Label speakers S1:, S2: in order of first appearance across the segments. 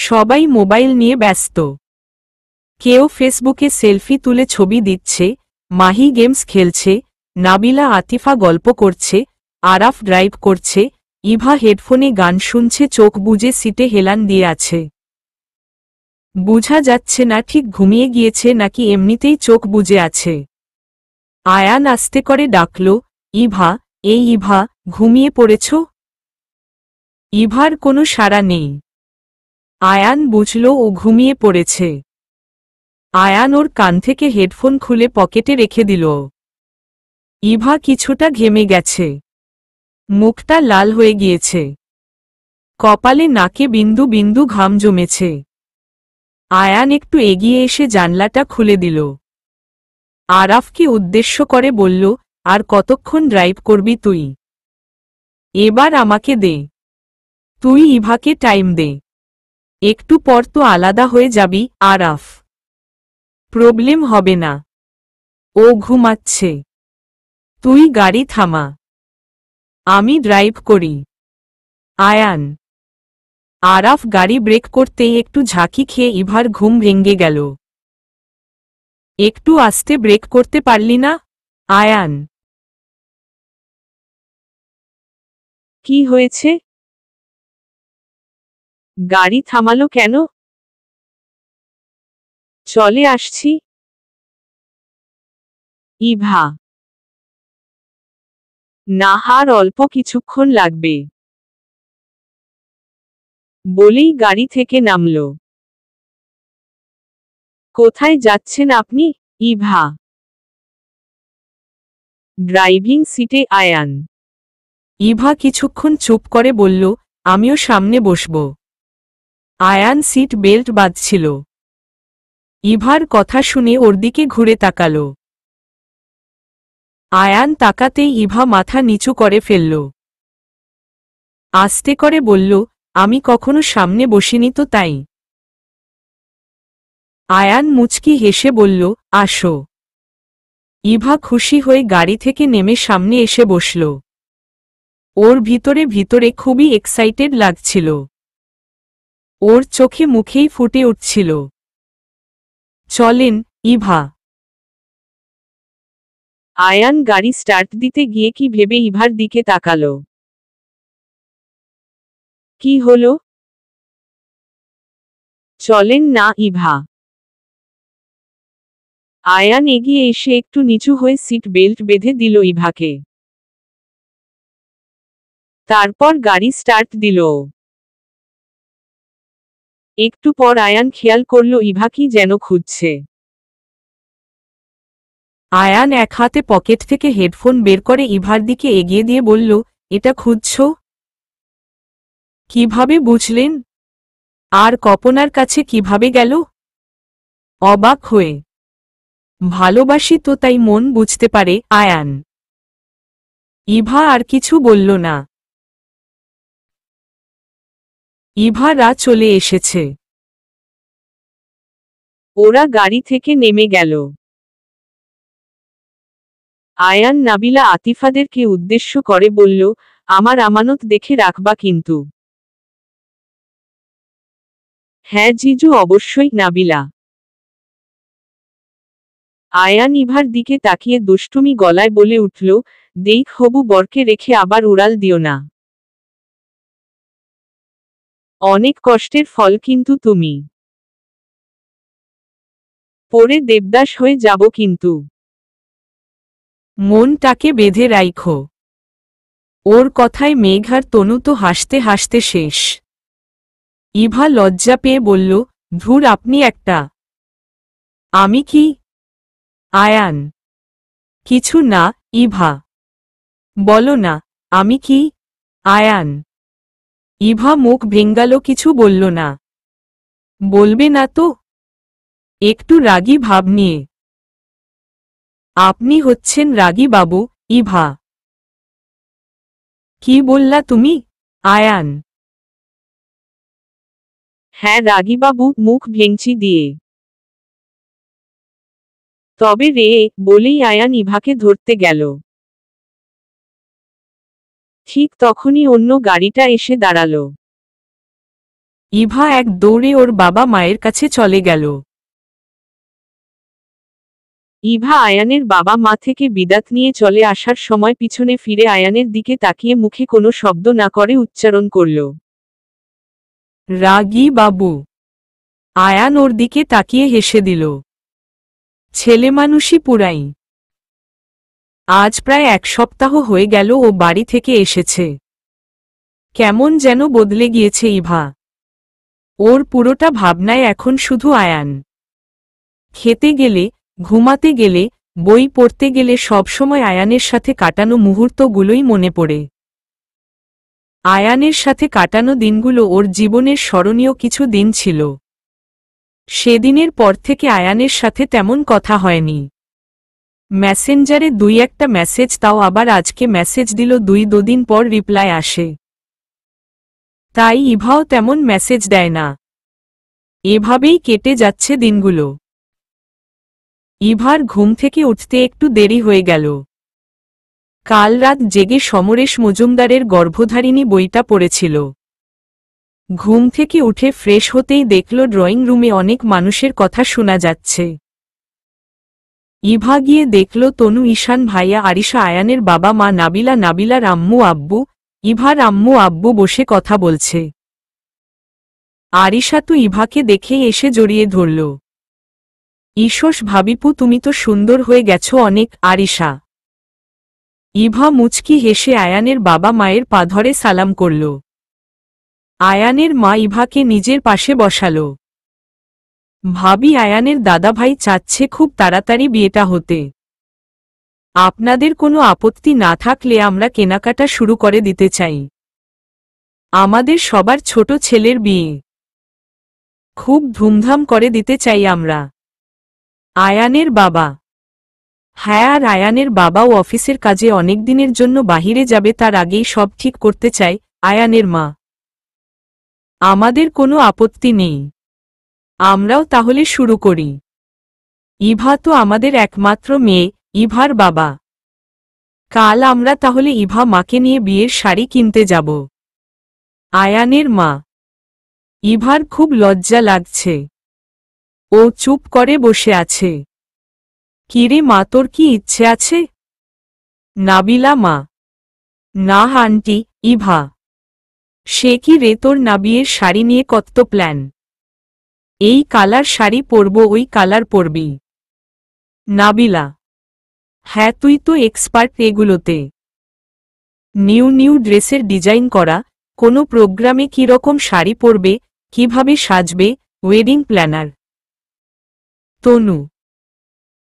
S1: সবাই মোবাইল নিয়ে ব্যস্ত। কেউ ফেসবুকে সেলফি তুলে ছবি দিচ্ছে, মাহি গেমস খেলছে, নাবিলা আতিফা গল্প করছে, আরাফ ড্রাইভ করছে, ইভা হেডফোনে গান শুনছে, চোখ বুজে সিটে হেলান দিয়ে আছে। বুঝা যাচ্ছে না ঠিক ঘুমিয়ে গিয়েছে নাকি এমনিতেই চোখ বুজে আছে। আয়ান আস্তে করে ডাকল, ইভা, এই ইভা, ঘুমিয়ে পড়েছ? ইভার কোনো সাড়া নেই। আয়ান বুঝল ও ঘুমিয়ে পড়েছে। আয়ান ওর কান থেকে হেডফোন খুলে পকেটে রেখে দিল। ইভা কিছুটা ঘেমে গেছে। মুখটা লাল হয়ে গিয়েছে। কপালে নাকে বিন্দু বিন্দু ঘাম জমেছে। আয়ান একটু এগিয়ে এসে জানলাটা খুলে দিল। আরাফকে উদ্দেশ্য করে বলল, আর কতক্ষণ ড্রাইভ করবি তুই? এবার আমাকে দে। তুই ইভাকে টাইম দে। একটু পর তো আলাদা হয়ে যাবি। আরাফ, প্রবলেম হবে না। ও ঘুমাচ্ছে। তুই গাড়ি থামা। আমি ড্রাইভ করি। আয়ান। আরাফ গাড়ি ব্রেক করতেই একটু ঝাঁকি খেয়ে ইভার ঘুম ভেঙে গেল। একটু আস্তে ব্রেক করতে পারলি না? আয়ান। কি হয়েছে? গাড়ি থামালো কেন? চলে আসছি। ইভা। না, আর অল্প কিছুক্ষণ লাগবে। বলেই গাড়ি থেকে নামল। কোথায় যাচ্ছেন আপনি? ইভা। ড্রাইভিং সিটে আয়ান। ইভা কিছুক্ষণ চুপ করে বলল, আমিও সামনে বসব। আয়ান সিট বেল্ট বাঁধছিল। ইভার কথা শুনে ওর দিকে ঘুরে তাকাল। আয়ান তাকাতেই ইভা মাথা নিচু করে ফেলল। আস্তে করে বলল, আমি কখনো সামনে বসিনি তো তাই। আয়ান মুচকি হেসে বলল, আসো। ইভা খুশি হয়ে গাড়ি থেকে নেমে সামনে এসে বসল। ওর ভিতরে ভিতরে খুবই এক্সাইটেড লাগছিল। ওর চোখে মুখেই ফুটে উঠছিল। চলেন, ইভা। আয়ান গাড়ি স্টার্ট দিতে গিয়ে কি ভেবে ইভার দিকে তাকাল। কি হলো? চলেন না, ইভা। আয়ান এগিয়ে এসে একটু নিচু হয়ে সিট বেল্ট বেঁধে দিল ইভাকে। তারপর গাড়ি স্টার্ট দিল। একটু পর আয়ান খেয়াল করল ইভা কি যেন খুঁজছে। আয়ান এক হাতে পকেট থেকে হেডফোন বের করে ইভার দিকে এগিয়ে দিয়ে বলল, এটা খুঁজছ? কিভাবে বুঝলেন? আর কপনার কাছে কিভাবে গেল? অবাক হয়ে। ভালোবাসি তো তাই মন বুঝতে পারে। আয়ান। ইভা আর কিছু বলল না। ইভারা চলে এসেছে। ওরা গাড়ি থেকে নেমে গেল। আয়ান নাবিলা আতিফাদেরকে উদ্দেশ্য করে বলল, আমার আমানত দেখে রাখবা কিন্তু। হ্যাঁ জিজু, অবশ্যই। নাবিলা। আয়ান ইভার দিকে তাকিয়ে দুষ্টুমি গলায় বলে উঠল, দেখ হবু বরকে রেখে আবার উড়াল দিও না। অনেক কষ্টের ফল কিন্তু তুমি। পরে দেবদাস হয়ে যাব কিন্তু। মনটাকে বেঁধে রাইখো। ওর কথায় মেঘার তনু তো হাসতে হাসতে শেষ। ইভা লজ্জা পেয়ে বলল, ধুর, আপনি একটা। আমি কি? আয়ান। কিছু না, ইভা। বলো না, আমি কি? আয়ান। ইভা মুখ ভেঙ্গাল, কিছু বলল না। বলবে না তো? একটু রাগী ভাব নিয়ে। আপনি হচ্ছেন রাগী বাবু। ইভা। কি বললা তুমি? আয়ান। হ্যাঁ রাগী বাবু, মুখ ভেঙচি দিয়ে। তবে রে, বলেই আয়ান ইভাকে ধরতে গেল। ঠিক তখনই অন্য গাড়িটা এসে দাঁড়াল। ইভা এক দৌড়ে ওর বাবা মায়ের কাছে চলে গেল। ইভা আয়ানের বাবা মা থেকে বিদাত নিয়ে চলে আসার সময় পিছনে ফিরে আয়ানের দিকে তাকিয়ে মুখে কোনো শব্দ না করে উচ্চারণ করল, রাগী বাবু। আয়ান ওর দিকে তাকিয়ে হেসে দিল। ছেলেমানুষি পুরাই। আজ প্রায় 1 সপ্তাহ হয়ে গেল ও বাড়ি থেকে এসেছে। কেমন যেন বদলে গিয়েছে ইভা। ওর পুরোটা ভাবনায় এখন শুধু আয়ান। খেতে গেলে, ঘুমাতে গেলে, বই পড়তে গেলে সবসময় আয়ানের সাথে কাটানো মুহূর্তগুলোই মনে পড়ে। আয়ানের সাথে কাটানো দিনগুলো ওর জীবনের স্মরণীয় কিছু দিন ছিল। সেদিনের পর থেকে আয়ানের সাথে তেমন কথা হয়নি। মেসেঞ্জারে 2-1টা মেসেজ, তাও আবার আজকে মেসেজ দিল 2 দিন পর রিপ্লাই আসে। তাই ইভাও তেমন মেসেজ দেয় না। এভাবেই কেটে যাচ্ছে দিনগুলো। ইভার ঘুম থেকে উঠতে একটু দেরি হয়ে গেল। কাল রাত জেগে সমরেশ মজুমদারের গর্ভধারিণী বইটা পড়েছিল। ঘুম থেকে উঠে ফ্রেশ হতেই দেখল ড্রয়িং রুমে অনেক মানুষের কথা শোনা যাচ্ছে। ইভা গিয়ে দেখল তনু, ঈশান ভাইয়া, আরিশা, আয়ানের বাবা মা, নাবিলার আম্মু আব্বু, ইভার আম্মু আব্বু বসে কথা বলছে। আরিশা তো ইভাকে দেখেই এসে জড়িয়ে ধরল। ঈশস ভাবিপু, তুমি তো সুন্দর হয়ে গেছো অনেক। আরিশা। ইভা মুচকি হেসে আয়ানের বাবা মায়ের পা ধরে সালাম করল। আয়ানের মা ইভাকে নিজের পাশে বসাল। ভাবি, আয়ানের দাদাভাই চাচ্ছে খুব তাড়াতাড়ি বিয়েটা হতে। আপনাদের কোনো আপত্তি না থাকলে আমরা কেনাকাটা শুরু করে দিতে চাই। আমাদের সবার ছোট ছেলের বিয়ে খুব ধুমধাম করে দিতে চাই আমরা। আয়ানের বাবা। হ্যাঁ, আর আয়ানের বাবাও অফিসের কাজে অনেকদিনের জন্য বাহিরে যাবে, তার আগেই সব ঠিক করতে চায়। আয়ানের মা। আমাদের কোনো আপত্তি নেই, আমরাও তাহলে শুরু করি। ইভা তো আমাদের একমাত্র মেয়ে। ইভার বাবা। কাল আমরা তাহলে ইভা মাকে নিয়ে বিয়ের শাড়ি কিনতে যাব। আয়ানের মা। ইভার খুব লজ্জা লাগছে। ও চুপ করে বসে আছে। কিরে মা, তোর কি ইচ্ছে আছে? নাবিলা মা। না আন্টি। ইভা। সে কি রে, তোর না বিয়ের শাড়ি নিয়ে কত প্ল্যান? এই কালার শাড়ি পরব, ওই কালার পরবি। নাবিলা। হ্যাঁ, তুই তো এক্সপার্ট এগুলোতে। নিউ ড্রেসের ডিজাইন করা, কোনো প্রোগ্রামে কি রকম শাড়ি পরবে, কিভাবে সাজবে, ওয়েডিং প্ল্যানার। তনু।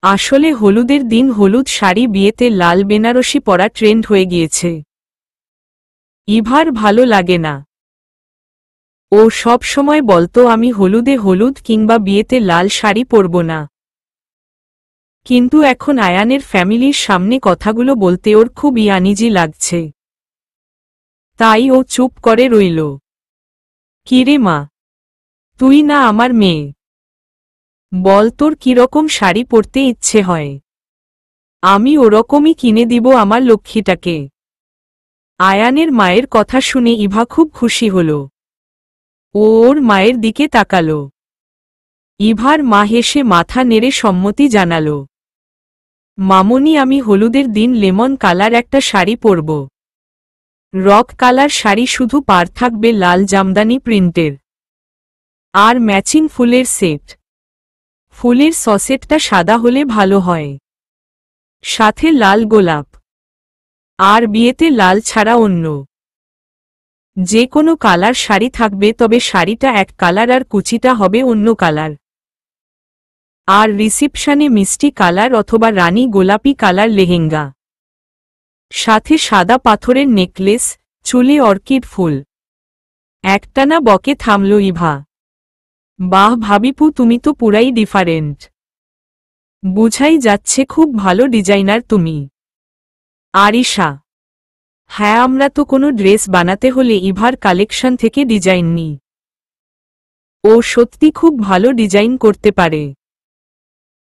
S1: আসলে হলুদের দিন হলুদ শাড়ি, বিয়েতে লাল বেনারসি পরা ট্রেন্ড হয়ে গিয়েছে। ইভার ভালো লাগে না। ও সব সময় বলতো আমি হলুদে হলুদ কিংবা বিয়েতে লাল শাড়ি পরব না। কিন্তু এখন আয়ানের ফ্যামিলির সামনে কথাগুলো বলতে ওর খুব আনইজি লাগছে। তাই ও চুপ করে রইল। কিরে মা, তুই না আমার মেয়ে, বল তোর কিরকম শাড়ি পরতে ইচ্ছে হয়, আমি ওরকমই কিনে দিব আমার লক্ষ্মীটাকে। আয়ানের মায়ের কথা শুনে ইভা খুব খুশি হল। ও ওর মায়ের দিকে তাকাল। ইভার মা হেসে মাথা নেড়ে সম্মতি জানাল। মামনি, আমি হলুদের দিন লেমন কালার একটা শাড়ি পরব। রক কালার শাড়ি, শুধু পার থাকবে লাল জামদানি প্রিন্টের, আর ম্যাচিং ফুলের সেট। ফুলের সসেটটা সাদা হলে ভালো হয়, সাথে লাল গোলাপ। আর বিয়েতে লাল ছাড়া অন্য যে কোনো কালার শাড়ি থাকবে, তবে শাড়িটা এক কালার আর কুচিটা হবে অন্য কালার। আর রিসিপশনে মিষ্টি কালার অথবা রানী গোলাপি কালার লেহেঙ্গা, সাথে সাদা পাথরের নেকলেস, চুলে অর্কিড ফুল। একটানা বকে থামল ইভা। বাহ ভাবিপু, তুমি তো পুরাই ডিফারেন্ট। বুঝাই যাচ্ছে খুব ভালো ডিজাইনার তুমি। আরিশা। হ্যাঁ, আমরা তো কোনো ড্রেস বানাতে হলে ইভার কালেকশন থেকে ডিজাইন নিই। ও সত্যি খুব ভালো ডিজাইন করতে পারে।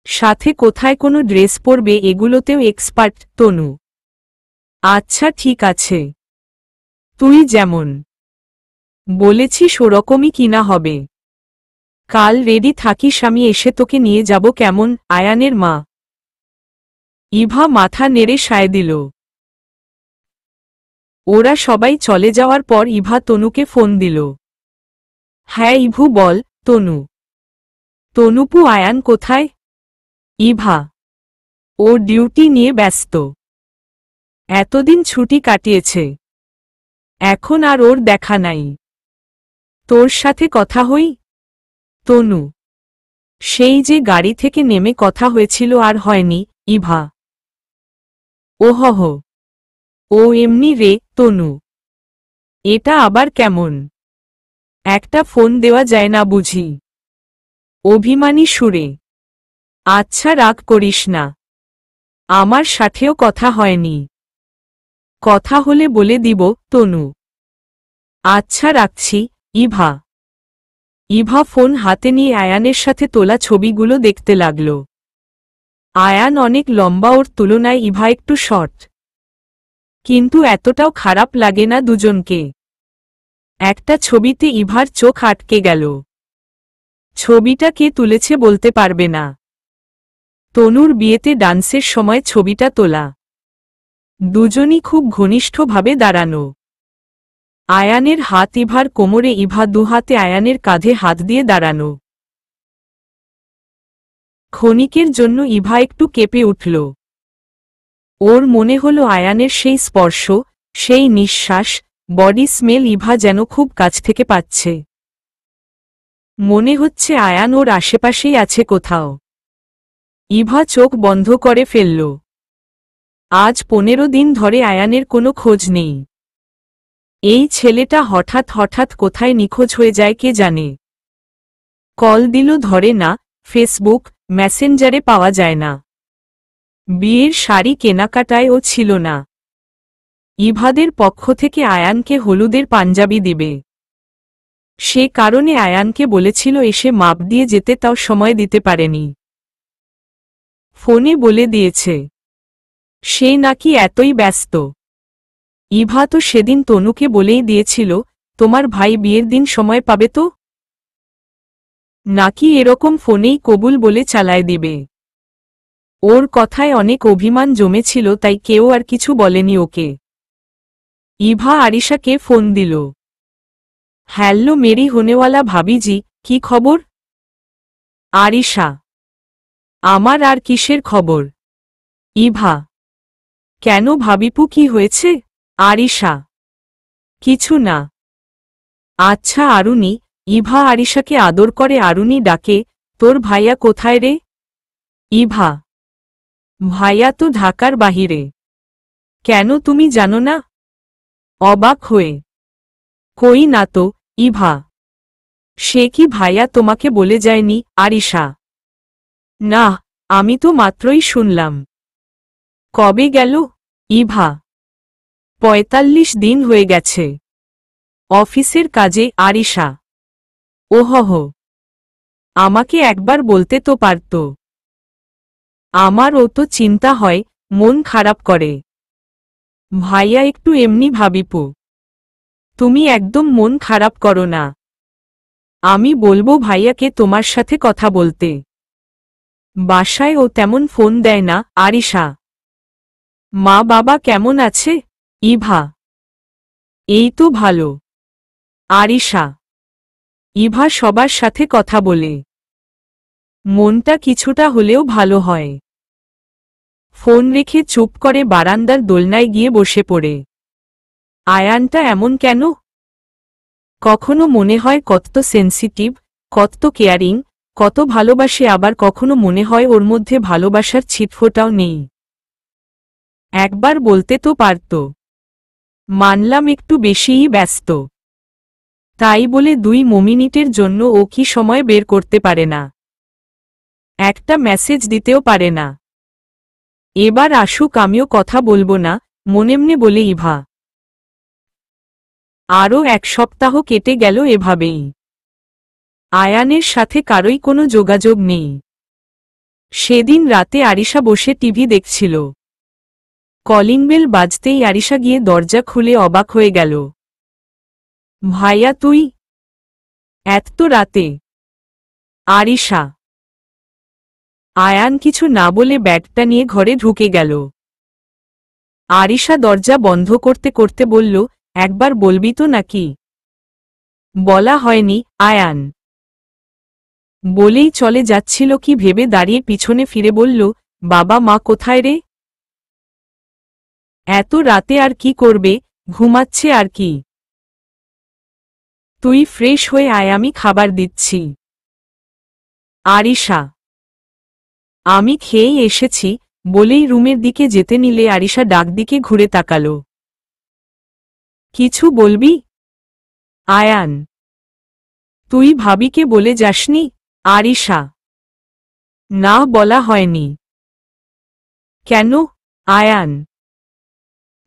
S1: সাথে কোথায় কোনো ড্রেস পরবে এগুলোতেও এক্সপার্ট। তনু। আচ্ছা ঠিক আছে, তুই যেমন বলেছিস ওরকমই কিনা হবে। কাল রেডি থাকিস, আমি এসে তোকে নিয়ে যাব কেমন? আয়ানের মা ইভা মাথা নেড়ে সায় দিল। ওরা সবাই চলে যাওয়ার পর ইভা তনুকে ফোন দিল। হ্যাঁ ইভু বল। তনু। তনুপু আয়ান কোথায়? ইভা। ও ডিউটি নিয়ে ব্যস্ত। এতদিন ছুটি কাটিয়েছে, এখন আর ওর দেখা নাই। তোর সাথে কথা হই? তনু। সেই যে গাড়ি থেকে নেমে কথা হয়েছিল আর হয়নি। ইভা। ওহহ, ও এমনি রে তনু। এটা আবার কেমন? একটা ফোন দেওয়া যায় না বুঝি? অভিমানী সুরে। আচ্ছা রাগ করিস না, আমার সাথেও কথা হয়নি। কথা হলে বলে দিব। তনু। আচ্ছা রাখছি। ইভা। ইভা ফোন হাতে নিয়ে আয়ানের সাথে তোলা ছবিগুলো দেখতে লাগল। আয়ান অনেক লম্বা, ওর তুলনায় ইভা একটু শর্ট। কিন্তু এতটাও খারাপ লাগে না দুজনকে। একটা ছবিতে ইভার চোখ আটকে গেল। ছবিটা কে তুলেছে বলতে পারবে না। তনুর বিয়েতে ডান্সের সময় ছবিটা তোলা। দুজনই খুব ঘনিষ্ঠভাবে দাঁড়ানো। আয়ানের হাত ইভার কোমরে, ইভা দুহাতে আয়ানের কাঁধে হাত দিয়ে দাঁড়ানো। ক্ষণিকের জন্য ইভা একটু কেঁপে উঠল। ওর মনে হলো আয়ানের সেই স্পর্শ, সেই নিঃশ্বাস, বডি স্মেল ইভা যেন খুব কাছ থেকে পাচ্ছে। মনে হচ্ছে আয়ান ওর আশেপাশেই আছে কোথাও। ইভা চোখ বন্ধ করে ফেলল। আজ 15 দিন ধরে আয়ানের কোনো খোঁজ নেই। এই ছেলেটা হঠাৎ হঠাৎ কোথায় নিখোঁজ হয়ে যায় কে জানে। কল দিল ধরে না, ফেসবুক মেসেঞ্জারে পাওয়া যায় না। বিয়ের শাড়ি কেনাকাটায় ও ছিল না। ইভাদের পক্ষ থেকে আয়ানকে হলুদের পাঞ্জাবি দিবে, সে কারণে আয়ানকে বলেছিল এসে মাপ দিয়ে যেতে, তাও সময় দিতে পারেনি। ফোনে বলে দিয়েছে সে নাকি এতই ব্যস্ত। ইভা তো সেদিন তনুকে বলেই দিয়েছিল তোমার ভাই বিয়ের দিন সময় পাবে তো নাকি এরকম ফোনেই কবুল বলে চালায় দিবে। ওর কথায় অনেক অভিমান জমেছিল, তাই কেউ আর কিছু বলেনি ওকে। ইভা আরিশাকে ফোন দিল। হ্যালো মেরি হোনেওয়ালা ভাবিজি, কি খবর? আরিশা। আমার আর কিসের খবর? ইভা। কেন ভাবিপু, কি হয়েছে? আরিশা। কিছু না। আচ্ছা আরুনি। ইভা আরিশাকে আদর করে আরুনি ডাকে। তোর ভাইয়া কোথায় রে? ইভা। ভাইয়া তো ঢাকার বাহিরে। কেন তুমি জানো না? অবাক হয়ে। কই না তো। ইভা। সে কি ভাইয়া তোমাকে বলে যায়নি? আরিশা। না, আমি তো মাত্রই শুনলাম। কবে গেল? ইভা। 45 দিন হয়ে গেছে। অফিসের কাজে। আরিশা। ওহহ, আমাকে একবার বলতে তো পারত। আমারও তো চিন্তা হয়, মন খারাপ করে। ভাইয়া একটু এমনি ভাবিপু। তুমি একদম মন খারাপ করো না। আমি বলবো ভাইয়াকে তোমার সাথে কথা বলতে। বাসায় ও তেমন ফোন দেয় না। আরিশা। মা বাবা কেমন আছে? ইভা। এই তো ভালো। আরিশা। ইভা সবার সাথে কথা বলে মনটা কিছুটা হলেও ভালো হয়। ফোন রেখে চুপ করে বারান্দার দোলনায় গিয়ে বসে পড়ে। আয়ানটা এমন কেন? কখনো মনে হয় কত সেন্সিটিভ, কত কেয়ারিং, কত ভালোবাসে, আবার কখনো মনে হয় ওর মধ্যে ভালোবাসার ছিটফোঁটাও নেই। একবার বলতে তো পারত। মানলাম একটু বেশিই ব্যস্ত, তাই বলে 2 মিনিটের জন্য ও কি সময় বের করতে পারে না? একটা মেসেজ দিতেও পারে না? এবার আসুক, আমিও কথা বলবো না, মনেমনে বলে ইভা। আরও 1 সপ্তাহ কেটে গেল এভাবেই। আয়ানের সাথে কারোই কোনো যোগাযোগ নেই। সেদিন রাতে আরিশা বসে টিভি দেখছিল। কলিং বেল বাজতেই আরিশা গিয়ে দরজা খুলে অবাক হয়ে গেল। ভাইয়া তুই এত রাতে? আরিশা। আয়ান কিছু না বলে ব্যাগটা নিয়ে ঘরে ঢুকে গেল। আরিশা দরজা বন্ধ করতে করতে বলল, একবার বলবি তো নাকি? বলা হয়নি, আয়ান। বলেই চলে যাচ্ছিল কি ভেবে দাঁড়িয়ে পিছনে ফিরে বলল, বাবা মা কোথায় রে? এত রাতে আর কি করবে, ঘুমাচ্ছে আর কি। তুই ফ্রেশ হয়ে আয়, আমি খাবার দিচ্ছি। আরিশা। আমি খেয়েই এসেছি, বলেই রুমের দিকে যেতে নিলে আরিশা ডাক দিকে ঘুরে তাকাল। কিছু বলবি? আয়ান। তুই ভাবিকে বলে যাসনি? আরিশা। না, বলা হয়নি। কেন? আয়ান।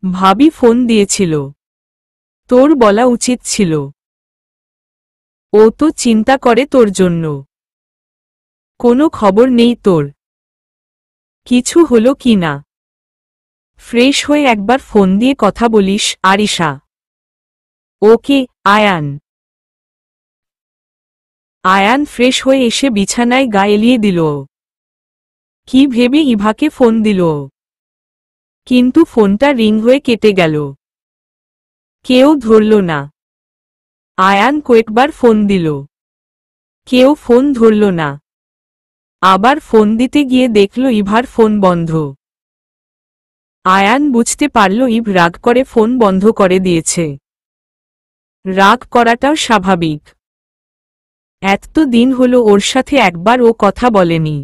S1: ভাবি ফোন দিয়েছিল। তোর বলা উচিত ছিল। ও তো চিন্তা করে তোর জন্য। কোনো খবর নেই তোর? কিছু হলো কি না? ফ্রেশ হয়ে একবার ফোন দিয়ে কথা বলিস, আরিশা। ওকে, আয়ান। আয়ান ফ্রেশ হয়ে এসে বিছানায় গা এলিয়ে দিল। কি ভেবে ইভাকে ফোন দিল, কিন্তু ফোনটা রিং হয়ে কেটে গেল। কেউ ধরল না। আয়ান কয়েকবার ফোন দিল, কেউ ফোন ধরল না। আবার ফোন দিতে গিয়ে দেখল ইভার ফোন বন্ধ। আয়ান বুঝতে পারল ইভ রাগ করে ফোন বন্ধ করে দিয়েছে। রাগ করাটাও স্বাভাবিক। এত দিন হলো ওর সাথে একবার ও কথা বলেনি।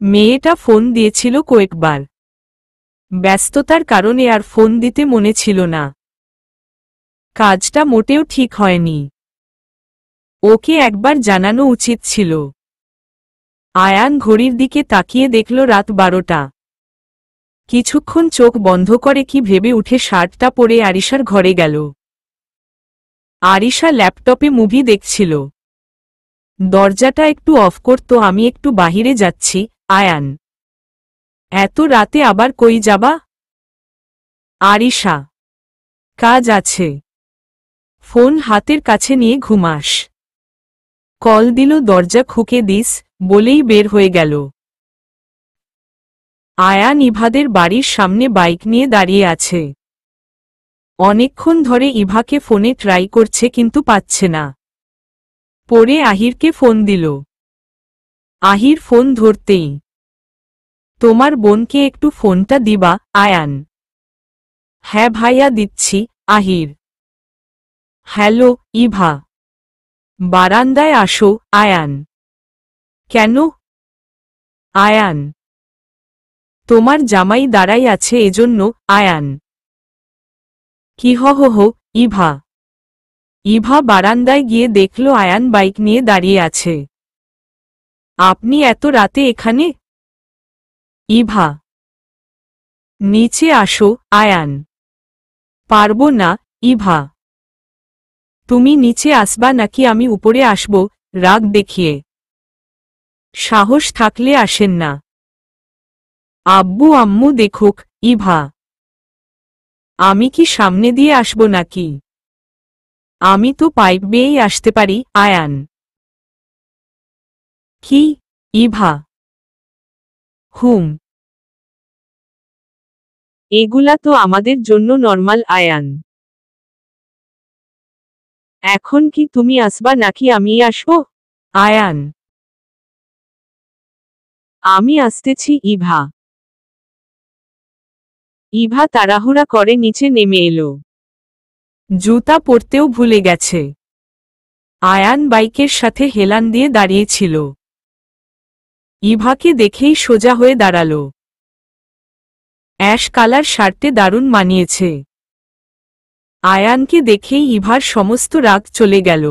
S1: মেয়েটা ফোন দিয়েছিল কয়েকবার, ব্যস্ততার কারণে আর ফোন দিতে মনে ছিল না। কাজটা মোটেও ঠিক হয়নি। ওকে একবার জানানো উচিত ছিল। আয়ান ঘড়ির দিকে তাকিয়ে দেখল রাত 12টা। কিছুক্ষণ চোখ বন্ধ করে কি ভেবে উঠে শার্টটা পরে আরিশার ঘরে গেল। আরিশা ল্যাপটপে মুভি দেখছিল। দরজাটা একটু অফ করতো, আমি একটু বাহিরে যাচ্ছি। আয়ান। এত রাতে আবার কই যাবা? আরিশা। কাজ আছে। ফোন হাতের কাছে নিয়ে ঘুমাস। কল দিল, দরজা খুকে দিস, বলেই বের হয়ে গেল। আয়ান ইভাদের বাড়ির সামনে বাইক নিয়ে দাঁড়িয়ে আছে। অনেকক্ষণ ধরে ইভাকে ফোনে ট্রাই করছে কিন্তু পাচ্ছে না। পরে আহিরকে ফোন দিল। আহির ফোন ধরতেই, তোমার বোনকে একটু ফোনটা দিবা? আয়ান। হ্যাঁ ভাইয়া দিচ্ছি। আহির। হ্যালো, ইভা। বারান্দায় আসো। আয়ান। কেন? আয়ান। তোমার জামাই দাঁড়াই আছে এজন্য। আয়ান। কি হো হো, ইভা। ইভা বারান্দায় গিয়ে দেখল আয়ান বাইক নিয়ে দাঁড়িয়ে আছে। আপনি এত রাতে এখানে? ইভা। নিচে আসো। আয়ান। পারবো না, ইভা। তুমি নিচে আসবা নাকি আমি উপরে আসব? রাগ দেখিয়ে। সাহস থাকলে আসেন না। আব্বু আম্মু দেখুক। ইভা। আমি কি সামনে দিয়ে আসব নাকি? আমি তো পাইপ বেয়েই আসতে পারি। আয়ান। কি? ইভা। হুম। এগুলা তো আমাদের জন্য নরমাল। আয়ান। এখন কি তুমি আসবা নাকি আমি আসব? আয়ান। আমি আসতেছি। ইভা। ইভা তাড়াহুড়া করে নিচে নেমে এলো। জুতা পরতেও ভুলে গেছে। আয়ান বাইকের সাথে হেলান দিয়ে দাঁড়িয়েছিল। ইভাকে দেখেই সোজা হয়ে দাঁড়াল। অ্যাশ কালার শার্টে দারুণ মানিয়েছে। আয়ানকে দেখেই ইভার সমস্ত রাগ চলে গেল।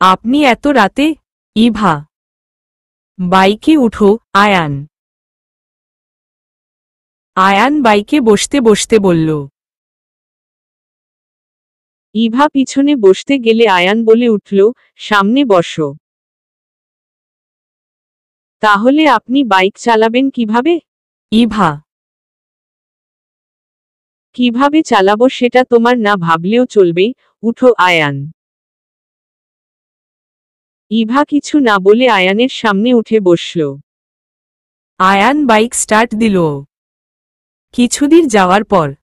S1: আপনি এত রাতে? ইভা। বাইকে উঠো। আয়ান। আয়ান বাইকে বসতে বসতে বলল। ইভা পিছনে বসতে গেলে আয়ান বলে উঠল, সামনে বসো। তাহলে আপনি বাইক চালাবেন কিভাবে? ইভা। কিভাবে চালাবো সেটা তোমার না ভাবলেও চলবে, উঠো আয়ান। ইভা কিছু না বলে আয়ানের সামনে উঠে বসল। আয়ান বাইক স্টার্ট দিল। কিছুদূর যাওয়ার পর,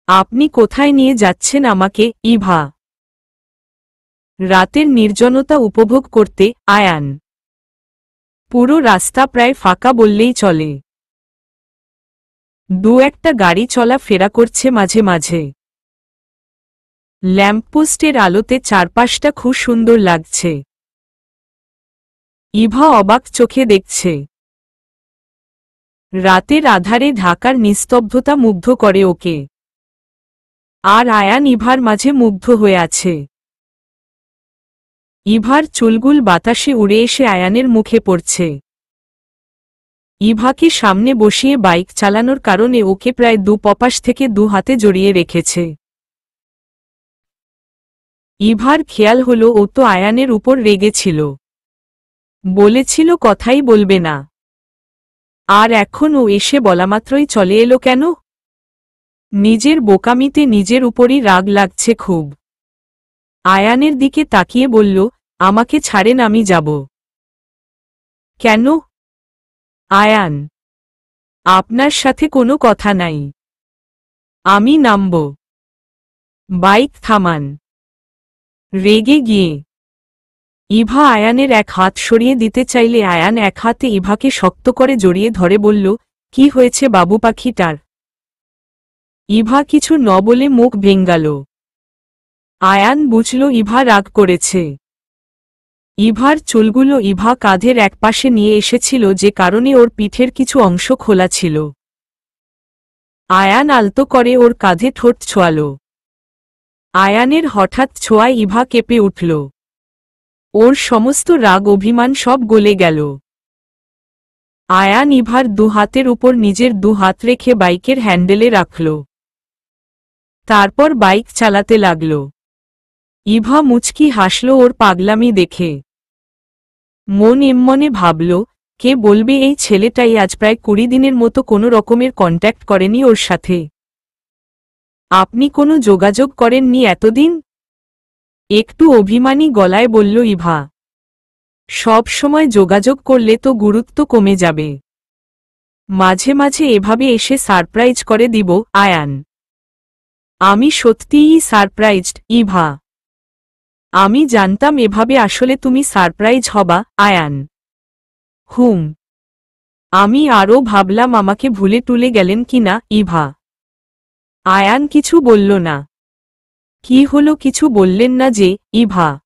S1: আপনি কোথায় নিয়ে যাচ্ছেন আমাকে, ইভা? রাতের নির্জনতা উপভোগ করতে, আয়ান। পুরো রাস্তা প্রায় ফাঁকা বললেই চলে। দু একটা গাড়ি চলা ফেরা করছে মাঝে মাঝে। ল্যাম্পপোস্টের আলোতে চারপাশটা খুব সুন্দর লাগছে। ইভা অবাক চোখে দেখছে। রাতের আধারে ঢাকার নিস্তব্ধতা মুগ্ধ করে ওকে। আর আয়ান ইভার মাঝে মুগ্ধ হয়ে আছে। ইভার চুলগুল বাতাসে উড়ে এসে আয়ানের মুখে পড়ছে। ইভাকে সামনে বসিয়ে বাইক চালানোর কারণে ওকে প্রায় দুপাশ থেকে দু হাতে জড়িয়ে রেখেছে। ইভার খেয়াল হলো ও তো আয়ানের উপর রেগেছিল। বলেছিল কথাই বলবে না। আর এখন ও এসে বলামাত্রই চলে এলো কেন? নিজের বোকামিতে নিজের উপরই রাগ লাগছে খুব। আয়ানের দিকে তাকিয়ে বলল, আমাকে ছাড়েন, আমি যাব। কেন? আয়ান, আপনার সাথে কোনো কথা নাই। আমি নামব। বাইক থামান। রেগে গিয়ে ইভা আয়ানের এক হাত সরিয়ে দিতে চাইলে আয়ান এক হাতে ইভাকে শক্ত করে জড়িয়ে ধরে বলল, কি হয়েছে বাবু পাখিটার? ইভা কিছু ন বলে মুখ ভেঙ্গাল। আয়ান বুঝল ইভা রাগ করেছে। ইভার চুলগুলো ইভা কাঁধের একপাশে নিয়ে এসেছিল, যে কারণে ওর পিঠের কিছু অংশ খোলা ছিল। আয়ান আলতো করে ওর কাঁধে ঠোঁট ছোঁয়াল। আয়ানের হঠাৎ ছোঁয়ায় ইভা কেঁপে উঠল। ওর সমস্ত রাগ অভিমান সব গলে গেল। আয়ান ইভার দু হাতের উপর নিজের দু হাত রেখে বাইকের হ্যান্ডেলে রাখল। তারপর বাইক চালাতে লাগল। ইভা মুচকি হাসল ওর পাগলামি দেখে। মন এমনে ভাবল, কে বলবে এই ছেলেটাই আজ প্রায় 20 দিনের মতো কোনো রকমের কন্ট্যাক্ট করেনি ওর সাথে। আপনি কোনো যোগাযোগ করেননি এতদিন? একটু অভিমানী গলায় বলল ইভা। সব সময় যোগাযোগ করলে তো গুরুত্ব কমে যাবে। মাঝে মাঝে এভাবে এসে সারপ্রাইজ করে দিব, আয়ান। আমি সত্যিই সারপ্রাইজড, ইভা। আমি জানতাম এভাবে আসলে তুমি সারপ্রাইজ হবা, আয়ান। আমি আরও ভাবলাম আমাকে ভুলে টুলে গেলেন কিনা, ইভা। আয়ান কিছু বলল না। কি হলো কিছু বললেন না যে, ইভা?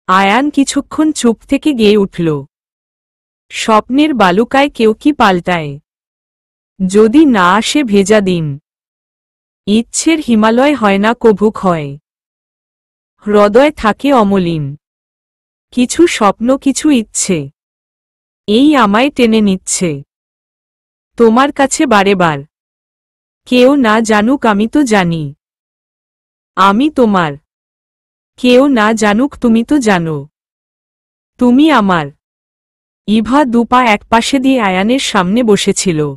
S1: আয়ান কিছুক্ষণ চুপ থেকে গেয়ে উঠল। স্বপ্নের বালুকায় কেউ কি পাল্টায়? যদি না আসে ভেজা দিন। ইচ্ছের হিমালয় হয় না কভু ক্ষয়। হৃদয় থাকে অমলিন। কিছু স্বপ্ন কিছু ইচ্ছে, এই আমায় টেনে নিচ্ছে তোমার কাছে বারে বার। কেউ না জানুক আমি তো জানি আমি তোমার। কেউ না জানুক তুমি তো জানো তুমি আমার। ইভা দুপা একপাশে দিয়ে আয়ানের সামনে বসেছিল।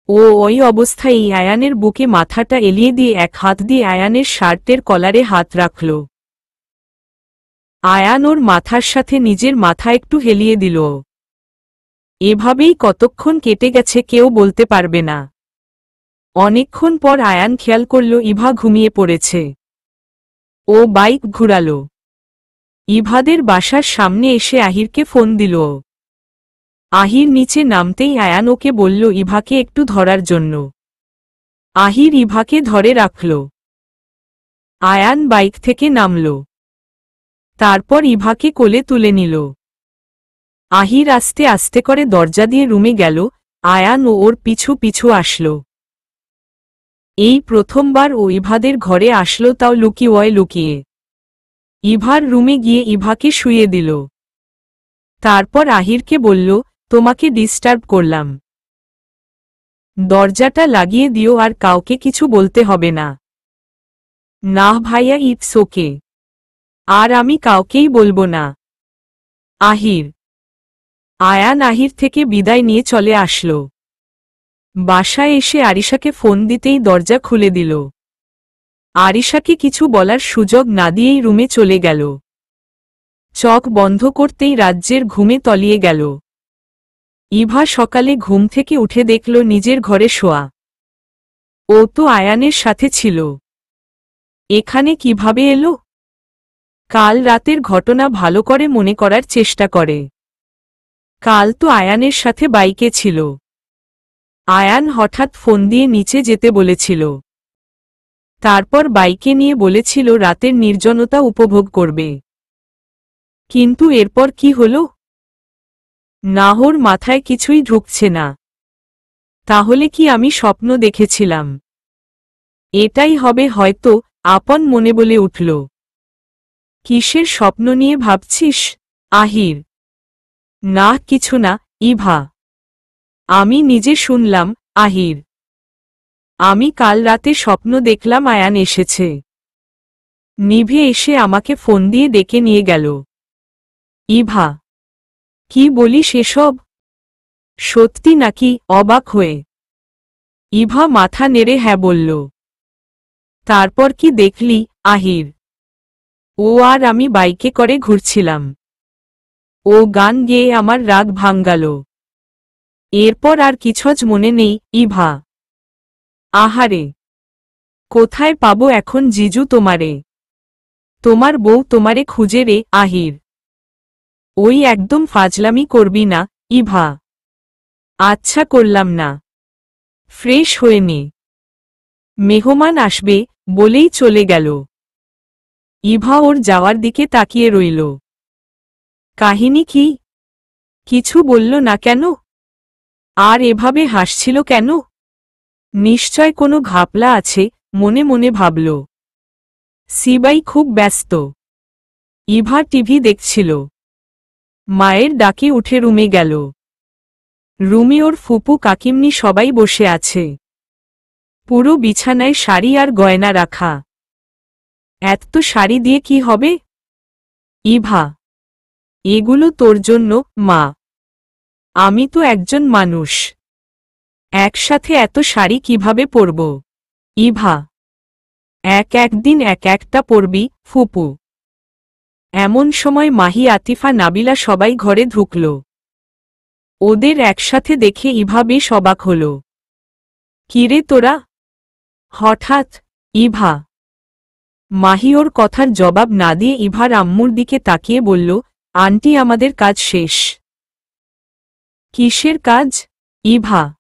S1: ও ওই অবস্থায় আয়ানের বুকে মাথাটা এলিয়ে দিয়ে এক হাত দিয়ে আয়ানের শার্টের কলারে হাত রাখল। আয়ান ওর মাথার সাথে নিজের মাথা একটু হেলিয়ে দিল। এভাবেই কতক্ষণ কেটে গেছে কেউ বলতে পারবে না। অনেকক্ষণ পর আয়ান খেয়াল করল ইভা ঘুমিয়ে পড়েছে। ও বাইক ঘুরাল। ইভাদের বাসার সামনে এসে আহিরকে ফোন দিল। আহির নিচে নামতেই আয়ান ওকে বলল ইভাকে একটু ধরার জন্য। আহির ইভাকে ধরে রাখল। আয়ান বাইক থেকে নামল। তারপর ইভাকে কোলে তুলে নিল। আহির আস্তে আস্তে করে দরজা দিয়ে রুমে গেল। আয়ান ও ওর পিছু পিছু আসল। এই প্রথমবার ও ইভাদের ঘরে আসলো, তাও লুকিয়ে লুকিয়ে। ইভার রুমে গিয়ে ইভাকে শুইয়ে দিল। তারপর আহিরকে বলল, তোমাকে ডিস্টার্ব করলাম, দরজাটা লাগিয়ে দিও আর কাউকে কিছু বলতে হবে না। না ভাইয়া, ইটস ওকে। আর আমি কাউকেই বলবো না। আহির। আয়ান আহির থেকে বিদায় নিয়ে চলে আসলো। বাসায় এসে আরিশাকে ফোন দিতেই দরজা খুলে দিল। আরিশাকে কিছু বলার সুযোগ না দিয়েই রুমে চলে গেল। চোখ বন্ধ করতেই রাজ্যের ঘুমে তলিয়ে গেল। ইভা সকালে ঘুম থেকে উঠে দেখল নিজের ঘরে শোয়া। ও তো আয়ানের সাথে ছিল। এখানে কিভাবে এলো? কাল রাতের ঘটনা ভালো করে মনে করার চেষ্টা করে। কাল তো আয়ানের সাথে বাইকে ছিল। আয়ান হঠাৎ ফোন দিয়ে নিচে যেতে বলেছিল। তারপর বাইকে নিয়ে বলেছিল রাতের নির্জনতা উপভোগ করবে। কিন্তু এরপর কি হলো? নাহর মাথায় কিছুই ঢুকছে না। তাহলে কি আমি স্বপ্ন দেখেছিলাম? এটাই হবে হয়তো, আপন মনে বলে উঠল। কিসের স্বপ্ন নিয়ে ভাবছিস, আহির? না কিছু না, ইভা। আমি নিজে শুনলাম, আহির। আমি কাল রাতে স্বপ্ন দেখলাম আয়ান এসেছে। নিভে এসে আমাকে ফোন দিয়ে ডেকে নিয়ে গেল। ইভা, কি বলিস এসব? সত্যি নাকি? অবাক হয়ে ইভা মাথা নেড়ে হ্যাঁ বলল। তারপর কি দেখলি, আহির? ও আর আমি বাইকে করে ঘুরছিলাম। ও গান গেয়ে আমার রাগ ভাঙ্গাল। এরপর আর কিছুজ মনে নেই, ইভা। আহারে, কোথায় পাবো এখন জিজু তোমারে? তোমার বউ তোমারে খুঁজে রে, আহির। ওই একদম ফাজলামি করবি না, ইভা। আচ্ছা করলাম না। ফ্রেশ হয়ে নে। মেহমান আসবে, বলেই চলে গেল। ইভা ওর যাওয়ার দিকে তাকিয়ে রইল। কাহিনী কি? কিছু বলল না কেন? আর এভাবে হাসছিল কেন? নিশ্চয় কোনো ঘাপলা আছে, মনে মনে ভাবল। সিবাই খুব ব্যস্ত। ইভা টিভি দেখছিল। মায়ের ডাকে উঠে রুমে গেল। রুমে ওর ফুপু কাকিমনি সবাই বসে আছে। পুরো বিছানায় শাড়ি আর গয়না রাখা। এত শাড়ি দিয়ে কি হবে? ইভা, এগুলো তোর জন্য, মা। আমি তো একজন মানুষ। একসাথে এত শাড়ি কিভাবে পরব? ইভা, একদিন একটা পরবি, ফুপু। এমন সময় মাহি আতিফা নাবিলা সবাই ঘরে ঢুকল। ওদের একসাথে দেখে ইভা বেশ অবাক হল। কিরে তোরা? হঠাৎ, ইভা। মাহি ওর কথার জবাব না দিয়ে ইভার আম্মুর দিকে তাকিয়ে বলল, আন্টি আমাদের কাজ শেষ। কিসের কাজ? ইভা,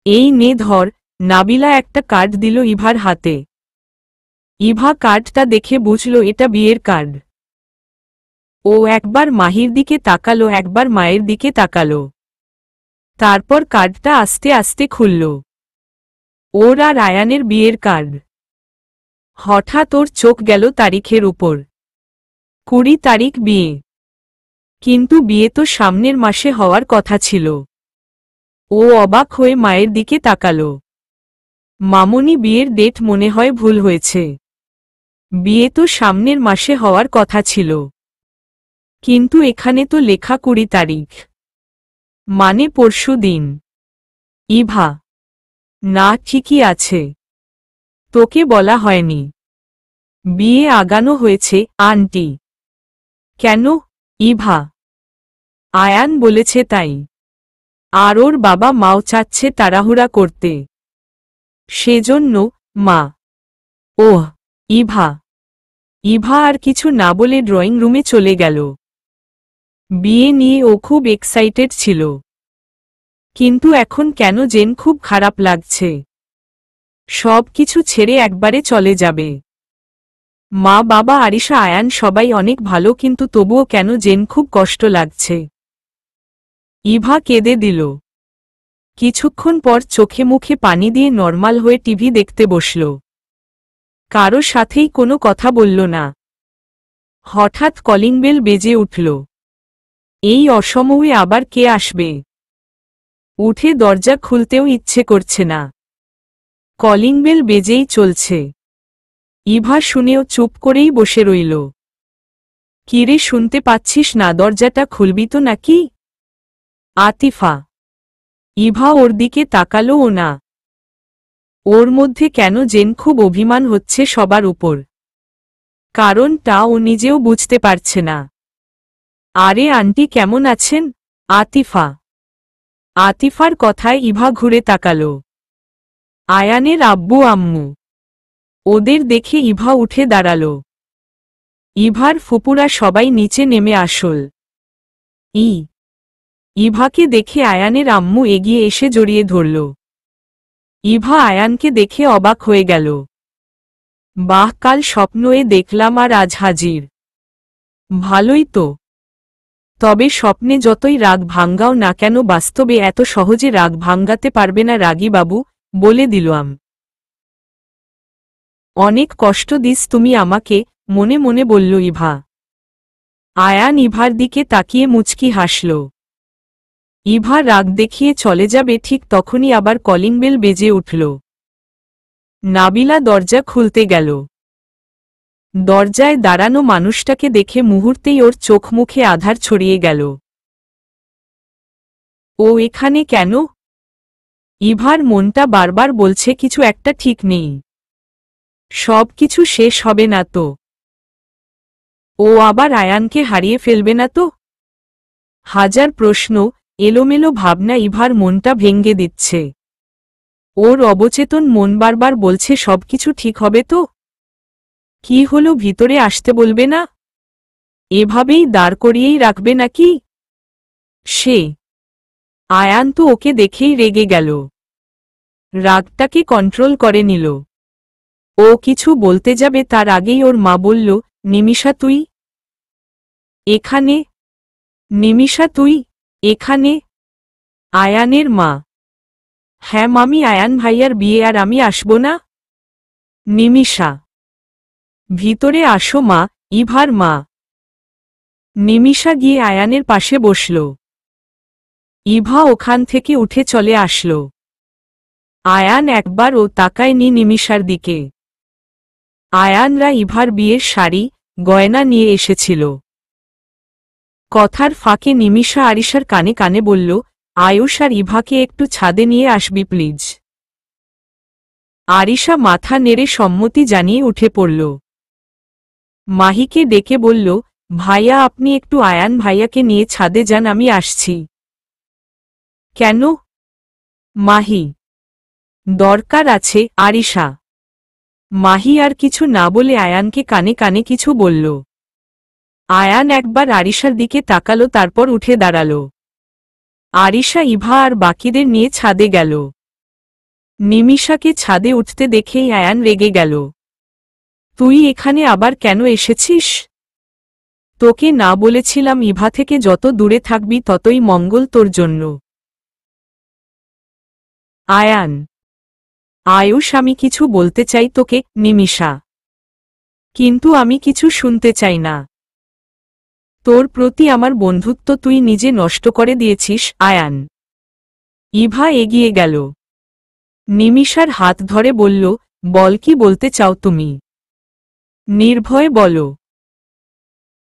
S1: এই নে ধর। নাবিলা একটা কার্ড দিল ইভার হাতে। ইভা কার্ডটা দেখে বুঝল এটা বিয়ের কার্ড। ও একবার মাহির দিকে তাকালো, একবার মায়ের দিকে তাকালো। তারপর কার্ডটা আস্তে আস্তে খুলল। ওর আর আয়ানের বিয়ের কার্ড। হঠাৎ ওর চোখ গেল তারিখের উপর। 20 তারিখ বিয়ে। কিন্তু বিয়ে তো সামনের মাসে হওয়ার কথা ছিল। ও অবাক হয়ে মায়ের দিকে তাকালো। মামুনি, বিয়ের ডেট মনে হয় ভুল হয়েছে। বিয়ে তো সামনের মাসে হওয়ার কথা ছিল। কিন্তু এখানে তো লেখা 20 তারিখ। মানে পরশু দিন। ইভা, না ঠিকই আছে। তোকে বলা হয়নি। বিয়ে আগানো হয়েছে, আন্টি। কেন? ইভা, আয়ান বলেছে তাই। আর ওর বাবা মাও চাচ্ছে তাড়াহুড়া করতে। সেজন্য, মা। ওহ, ইভা। ইভা আর কিছু না বলে ড্রয়িং রুমে চলে গেল। বিয়ে নিয়ে ও খুব এক্সাইটেড ছিল। কিন্তু এখন কেন যেন খুব খারাপ লাগছে। সব কিছু ছেড়ে একবারে চলে যাবে। মা, বাবা, আরিশা, আয়ান সবাই অনেক ভালো, কিন্তু তবুও কেন যেন খুব কষ্ট লাগছে। ইভা কেঁদে দিল। কিছুক্ষণ পর চোখে মুখে পানি দিয়ে নরমাল হয়ে টিভি দেখতে বসল। কারো সাথেই কোনো কথা বলল না। হঠাৎ কলিং বেল বেজে উঠল। এই অসময়ে আবার কে আসবে? উঠে দরজা খুলতেও ইচ্ছে করছে না। কলিং বেল বেজেই চলছে। ইভা শুনেও চুপ করেই বসে রইল। কিরে, শুনতে পাচ্ছিস না? দরজাটা খুলবি তো নাকি? আতিফা, ইভা ওর দিকে তাকালোও না। ওর মধ্যে কেন যেন খুব অভিমান হচ্ছে সবার উপর। কারণটা ও নিজেও বুঝতে পারছে না। আরে আন্টি কেমন আছেন? আতিফা। আতিফার কথায় ইভা ঘুরে তাকালো। আয়ানের আব্বু আম্মু। ওদের দেখে ইভা উঠে দাঁড়ালো। ইভার ফুপুরা সবাই নিচে নেমে আসল। ইভাকে দেখে আয়ানের আম্মু এগিয়ে এসে জড়িয়ে ধরল। ইভা আয়ানকে দেখে অবাক হয়ে গেল। বাহ, কাল স্বপ্নয়ে দেখলাম আর আজ হাজির। ভালোই তো। তবে স্বপ্নে যতই রাগ ভাঙ্গাও না কেন বাস্তবে এত সহজে রাগ ভাঙ্গাতে পারবে না রাগী বাবু, বলে দিলাম। অনেক কষ্ট দিস তুমি আমাকে, মনে মনে বলল ইভা। আয়ান ইভার দিকে তাকিয়ে মুচকি হাসল। ইভা রাগ দেখিয়ে চলে যাবে ঠিক তখনই আবার কলিং বেল বেজে উঠল। নাবিলা দরজা খুলতে গেল। দরজায় দাঁড়ানো মানুষটাকে দেখে মুহূর্তেই ওর চোখ মুখে আধার ছড়িয়ে গেল। ও এখানে কেন? ইভার মনটা বারবার বলছে কিছু একটা ঠিক নেই। সব কিছু শেষ হবে না তো? ও আবার আয়ানকে হারিয়ে ফেলবে না তো? হাজার প্রশ্ন, এলোমেলো ভাবনা ইভার মনটা ভেঙ্গে দিচ্ছে। ওর অবচেতন মন বারবার বলছে সবকিছু ঠিক হবে তো? কি হলো, ভিতরে আসতে বলবে না? এভাবেই দাঁড় করিয়েই রাখবে নাকি? সে আয়ান তো ওকে দেখেই রেগে গেল। রাগটাকে কন্ট্রোল করে নিল। ও কিছু বলতে যাবে তার আগেই ওর মা বলল, নিমিষা তুই এখানে? নিমিষা তুই এখানে? আয়ানের মা। হ্যাঁ মামি, আয়ান ভাইয়ার বিয়ে আর আমি আসব না? নিমিষা। ভিতরে আসো মা। ইভার মা। নিমিষা গিয়ে আয়ানের পাশে বসল। ইভা ওখান থেকে উঠে চলে আসলো। আয়ান একবারও তাকায়নি নিমিষার দিকে। আয়ানরা ইভার বিয়ের শাড়ি, গয়না নিয়ে এসেছিল। কথার ফাঁকে নিমিষা আরিশার কানে কানে বলল, আয়ুষ আর ইভাকে একটু ছাদে নিয়ে আসবি প্লিজ। আরিশা মাথা নেড়ে সম্মতি জানিয়ে উঠে পড়ল। মাহিকে ডেকে বলল, ভাইয়া আপনি একটু আয়ান ভাইয়াকে নিয়ে ছাদে যান, আমি আসছি। কেন? মাহি। দরকার আছে। আরিশা। মাহি আর কিছু না বলে আয়ানকে কানে কানে কিছু বলল। আয়ান একবার আরিশার দিকে তাকালো, তারপর উঠে দাঁড়াল। আরিশা ইভা আর বাকিদের নিয়ে ছাদে গেল। নিমিষাকে ছাদে উঠতে দেখেই আয়ান রেগে গেল। তুই এখানে আবার কেন এসেছিস? তোকে না বলেছিলাম ইভা থেকে যত দূরে থাকবি ততই মঙ্গল তোর জন্য? আয়ান। আয়ুষ, আমি কিছু বলতে চাই তোকে। নিমিষা। কিন্তু আমি কিছু শুনতে চাই না। তোর প্রতি আমার বন্ধুত্ব তুই নিজে নষ্ট করে দিয়েছিস। আয়ান। ইভা এগিয়ে গেল। নিমিষার হাত ধরে বলল, বল কি বলতে চাও তুমি? নির্ভয়ে বলো।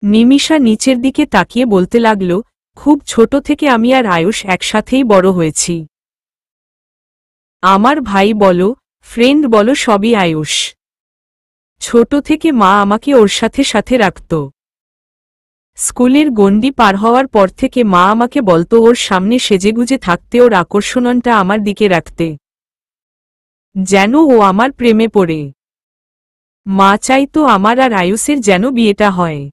S1: নিমিষা নিচের দিকে তাকিয়ে বলতে লাগল, খুব ছোট থেকে আমি আর আয়ুষ একসাথেই বড় হয়েছি। আমার ভাই বলো, ফ্রেন্ড বলো, সবই আয়ুষ। ছোট থেকে মা আমাকে ওর সাথে সাথে রাখত। স্কুলের গণ্ডি পার হওয়ার পর থেকে মা আমাকে বলতো ওর সামনে সেজেগুজে থাকতে, ওর আকর্ষণটা আমার দিকে রাখতে, যেন ও আমার প্রেমে পড়ে। মা চাইতো আমার আর আয়ুষের যেন বিয়েটা হয়।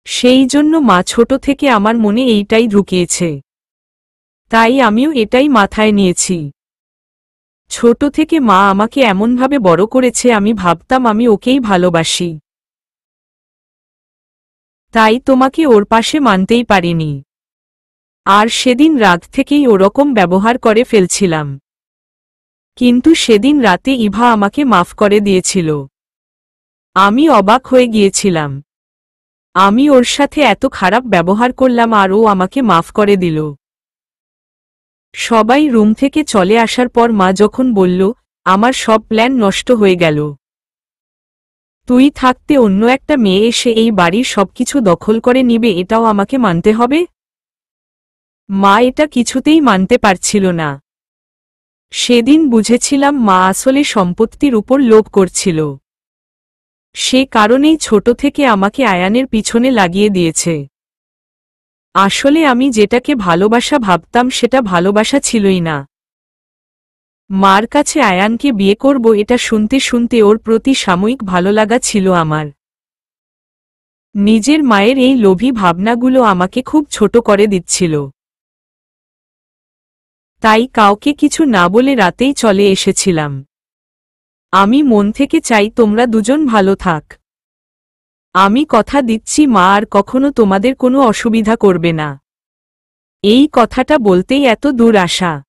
S1: সেই জন্য মা ছোট থেকে আমার মনে এইটাই ঢুকিয়েছে। তাই আমিও এটাই মাথায় নিয়েছি। ছোট থেকে মা আমাকে এমনভাবে বড় করেছে, আমি ভাবতাম আমি ওকেই ভালোবাসি। তাই তোমাকে ওর পাশে মানতেই পারিনি। আর সেদিন রাত থেকেই ওরকম ব্যবহার করে ফেলছিলাম। কিন্তু সেদিন রাতে ইভা আমাকে মাফ করে দিয়েছিল। আমি অবাক হয়ে গিয়েছিলাম। আমি ওর সাথে এত খারাপ ব্যবহার করলাম আর ও আমাকে মাফ করে দিল। সবাই রুম থেকে চলে আসার পর মা যখন বলল, আমার সব প্ল্যান নষ্ট হয়ে গেল। তুই থাকতে অন্য একটা মেয়ে এসে এই বাড়ির সবকিছু দখল করে নিবে, এটাও আমাকে মানতে হবে? মা এটা কিছুতেই মানতে পারছিল না। সেদিন বুঝেছিলাম মা আসলে সম্পত্তির উপর লোভ করছিল। সে কারণেই ছোট থেকে আমাকে আয়ানের পিছনে লাগিয়ে দিয়েছে। আসলে আমি যেটাকে ভালোবাসা ভাবতাম সেটা ভালোবাসা ছিলই না। মার কাছে আয়ানকে বিয়ে করব এটা শুনতে শুনতে ওর প্রতি সাময়িক ভালো লাগা ছিল আমার। নিজের মায়ের এই লোভী ভাবনাগুলো আমাকে খুব ছোট করে দিচ্ছিল। তাই কাউকে কিছু না বলে রাতেই চলে এসেছিলাম। আমি মন থেকে চাই তোমরা দুজন ভালো থাক। আমি কথা দিচ্ছি মা আর কখনো তোমাদের কোনো অসুবিধা করবে না। এই কথাটা বলতেই এত দূর আসা।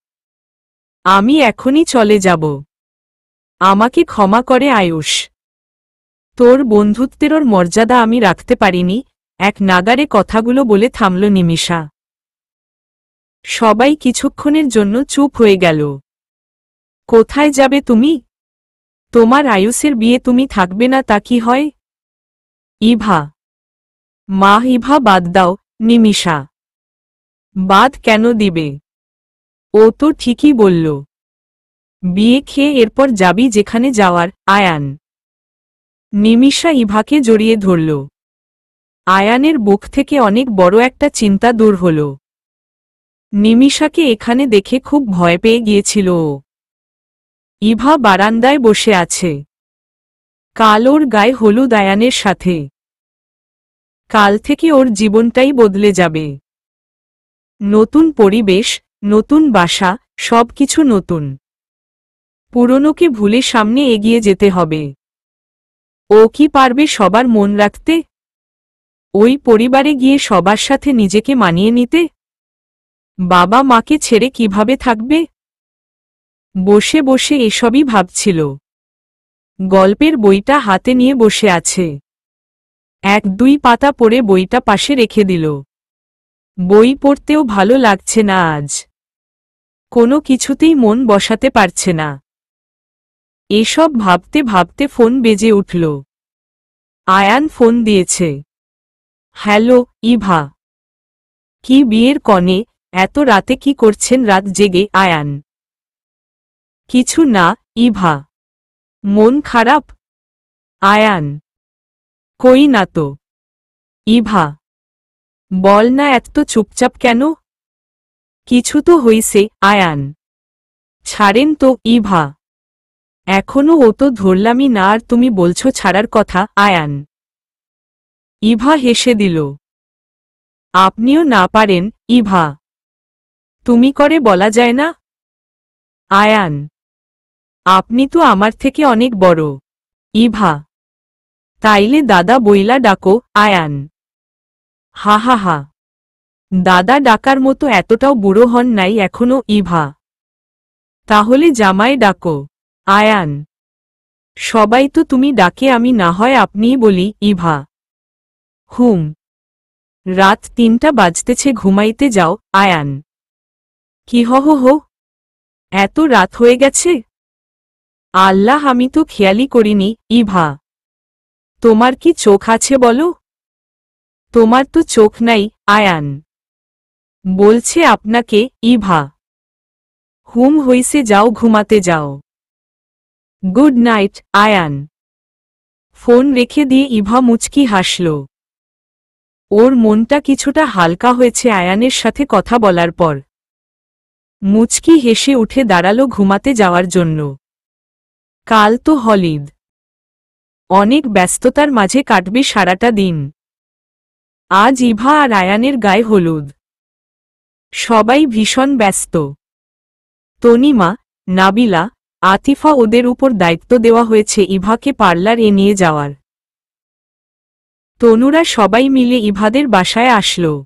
S1: আমি এখনই চলে যাব। আমাকে ক্ষমা করে আয়ুষ। তোর বন্ধুত্বের মর্যাদা আমি রাখতে পারিনি, এক নাগারে কথাগুলো বলে থামল নিমিষা। সবাই কিছুক্ষণের জন্য চুপ হয়ে গেল। কোথায় যাবে তুমি? তোমার আয়ুষের বিয়ে তুমি থাকবে না তা কি হয়? ইভা। মা ইভা বাদ দাও, নিমিষা। বাদ কেন দিবে? ও তো ঠিকই বলল। বিয়ে খেয়ে এরপর যাবি যেখানে যাওয়ার, আয়ান। নিমিষা ইভাকে জড়িয়ে ধরল। আয়ানের বুক থেকে অনেক বড় একটা চিন্তা দূর হল। নিমিষাকে এখানে দেখে খুব ভয় পেয়ে গিয়েছিল ও। ইভা বারান্দায় বসে আছে। কাল ওর গায়ে হলুদ আয়ানের সাথে। কাল থেকে ওর জীবনটাই বদলে যাবে। নতুন পরিবেশ, নতুন বাসা, সবকিছু নতুন। পুরনোকে ভুলে সামনে এগিয়ে যেতে হবে। ও কি পারবে সবার মন রাখতে? ওই পরিবারে গিয়ে সবার সাথে নিজেকে মানিয়ে নিতে? বাবা মাকে ছেড়ে কিভাবে থাকবে? বসে বসে এসবই ভাবছিল। গল্পের বইটা হাতে নিয়ে বসে আছে। এক দুই পাতা পড়ে বইটা পাশে রেখে দিল। বই পড়তেও ভালো লাগছে না আজ। কোনো কিছুতেই মন বসাতে পারছে না। এসব ভাবতে ভাবতে ফোন বেজে উঠল। আয়ান ফোন দিয়েছে। হ্যালো, ইভা। কি বিয়ের কনে, এত রাতে কি করছেন রাত জেগে? আয়ান। কিছু না, ইভা। মন খারাপ? আয়ান। কই না তো। ইভা। বল না এত চুপচাপ কেন? কিছু তো হইছে, আয়ান। ছাড়েন তো, ইভা। এখনো ও তো ধরলামই না আর তুমি বলছো ছাড়ার কথা, আয়ান। ইভা হেসে দিল। আপনিও না পারেন, ইভা। তুমি করে বলা যায় না? আয়ান। আপনি তো আমার থেকে অনেক বড়। ইভা। তাইলে দাদা বইলা ডাকো, আয়ান। হা হা হা। দাদা ডাকার মতো এতটাও বুড়ো হন নাই এখনো, ইভা। তাহলে জামাই ডাকো, আয়ান। সবাই তো তুমি ডাকে, আমি না হয় আপনিই বলি, ইভা। হুম। রাত ৩টা বাজতেছে, ঘুমাইতে যাও, আয়ান। কি হো হো হো? এত রাত হয়ে গেছে? আল্লাহ, আমি তো খেয়ালই করিনি, ইভা। তোমার কি চোখ আছে বলো? তোমার তো চোখ নাই, আয়ান। বলছে আপনাকে, ইভা। হুম হইছে, যাও ঘুমাতে যাও। Good night, Ayaan. ফোন রেখে দিয়ে ইভা মুচকি হাসল। ওর মনটা কিছুটা হালকা হয়েছে আয়ানের সাথে কথা বলার পর। মুচকি হেসে উঠে দাঁড়ালো ঘুমাতে যাওয়ার জন্য। কাল তো হলিড। অনেক ব্যস্ততার মাঝে কাটবে সারাটা দিন। আজ ইভা আর আয়ানের গায়ে হলুদ। সবাই ভীষণ ব্যস্ত। তনিমা, নাবিলা, আতিফা ওদের উপর দায়িত্ব দেওয়া হয়েছে ইভাকে পার্লারে নিয়ে যাওয়ার। তনুরা সবাই মিলে ইভাদের বাসায় আসল।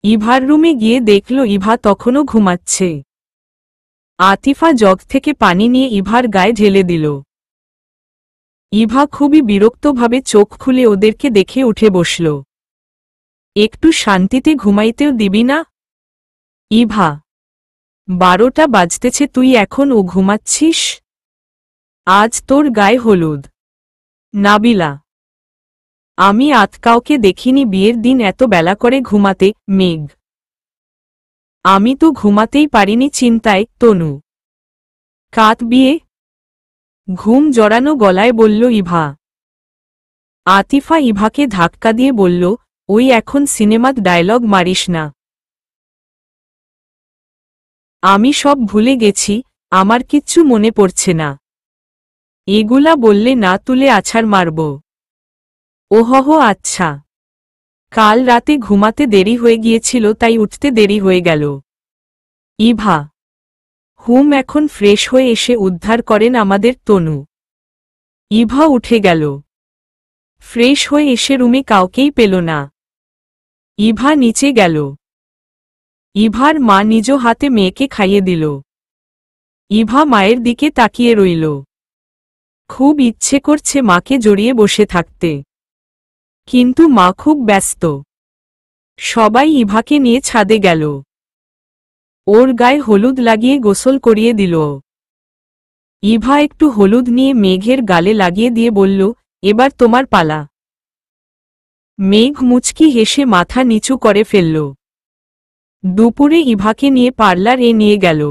S1: ইভার রুমে গিয়ে দেখল ইভা তখনও ঘুমাচ্ছে। আতিফা জগ থেকে পানি নিয়ে ইভার গায়ে ঢেলে দিল। ইভা খুবই বিরক্তভাবে চোখ খুলে ওদেরকে দেখে উঠে বসল। একটু শান্তিতে ঘুমাইতেও দিবি না? ইভা। 12টা বাজতেছে, তুই এখন ও ঘুমাচ্ছিস? আজ তোর গায়ে হলুদ। নাবিলা। আমি কাউকে দেখিনি বিয়ের দিন এত বেলা করে ঘুমাতে, মেঘ। আমি তো ঘুমাতেই পারিনি চিন্তায়। তনু কাত বিয়ে, ঘুম জড়ানো গলায় বলল ইভা। আতিফা ইভাকে ধাক্কা দিয়ে বলল, ওই এখন সিনেমাত ডায়লগ মারিস না। আমি সব ভুলে গেছি, আমার কিচ্ছু মনে পড়ছে না। এগুলা বললে না তুলে আছাড় মারব। ওহহ আচ্ছা। কাল রাতে ঘুমাতে দেরি হয়ে গিয়েছিল তাই উঠতে দেরি হয়ে গেল। ইভা এখন ফ্রেশ হয়ে এসে উদ্ধার করেন আমাদের তনু। ইভা উঠে গেল। ফ্রেশ হয়ে এসে রুমে কাউকেই পেল না। ইভা নিচে গেল। ইভার মা নিজ হাতে মেয়েকে খাইয়ে দিল। ইভা মায়ের দিকে তাকিয়ে রইল। খুব ইচ্ছে করছে মাকে জড়িয়ে বসে থাকতে, কিন্তু মা খুব ব্যস্ত। সবাই ইভাকে নিয়ে ছাদে গেল। ওর গায়ে হলুদ লাগিয়ে গোসল করিয়ে দিল। ইভা একটু হলুদ নিয়ে মেঘের গালে লাগিয়ে দিয়ে বলল, এবার তোমার পালা। মেঘ মুচকি হেসে মাথা নিচু করে ফেলল। দুপুরে ইভাকে নিয়ে পার্লারে নিয়ে গেল।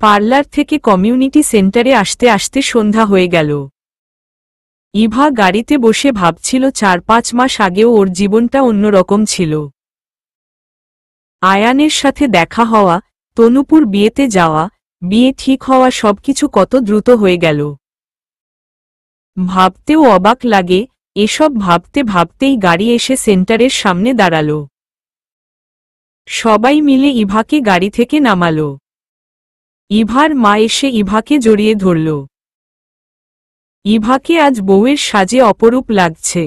S1: পার্লার থেকে কমিউনিটি সেন্টারে আসতে আসতে সন্ধ্যা হয়ে গেল। ইভা গাড়িতে বসে ভাবছিল ৪-৫ মাস আগেও ওর জীবনটা অন্যরকম ছিল। আয়ানের সাথে দেখা হওয়া, তনুপুর বিয়েতে যাওয়া, বিয়ে ঠিক হওয়া সবকিছু কত দ্রুত হয়ে গেল। ভাবতেও অবাক লাগে। এসব ভাবতে ভাবতেই গাড়ি এসে সেন্টারের সামনে দাঁড়াল। সবাই মিলে ইভাকে গাড়ি থেকে নামাল। ইভার মা এসে ইভাকে জড়িয়ে ধরল। ইভাকে আজ বউয়ের সাজে অপরূপ লাগছে।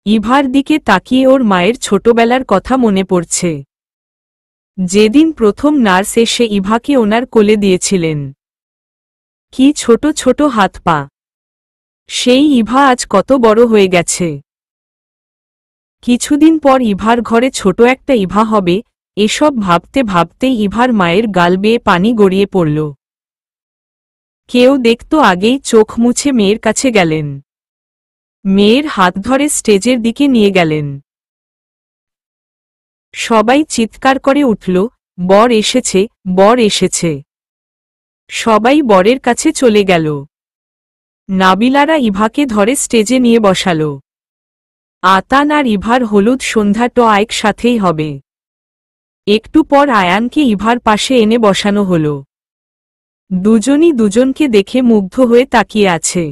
S1: ইভার দিকে তাকিয়ে ওর মায়ের ছোটবেলার কথা মনে পড়ছে। যেদিন প্রথম নার্স এসে ইভাকে ওনার কোলে দিয়েছিলেন। কি ছোট ছোট হাত পা। সেই ইভা আজ কত বড় হয়ে গেছে। কিছুদিন পর ইভার ঘরে ছোট একটা ইভা হবে, এসব ভাবতে ভাবতেই ইভার মায়ের গাল বেয়ে পানি গড়িয়ে পড়ল। কেউ দেখত আগেই চোখ মুছে মেয়ের কাছে গেলেন। মেয়ের হাত ধরে স্টেজের দিকে নিয়ে গেলেন। সবাই চিৎকার করে উঠল, বর এসেছে, বর এসেছে। সবাই বরের কাছে চলে গেল। নাবিলারা ইভাকে ধরে স্টেজে নিয়ে বসাল। আতান আর ইভার হলুদ সন্ধ্যাটা একসাথেই হবে। একটু পর আয়ানকে ইভার পাশে এনে বসানো হল। দুজনই দুজনকে দেখে মুগ্ধ হয়ে তাকিয়ে আছে।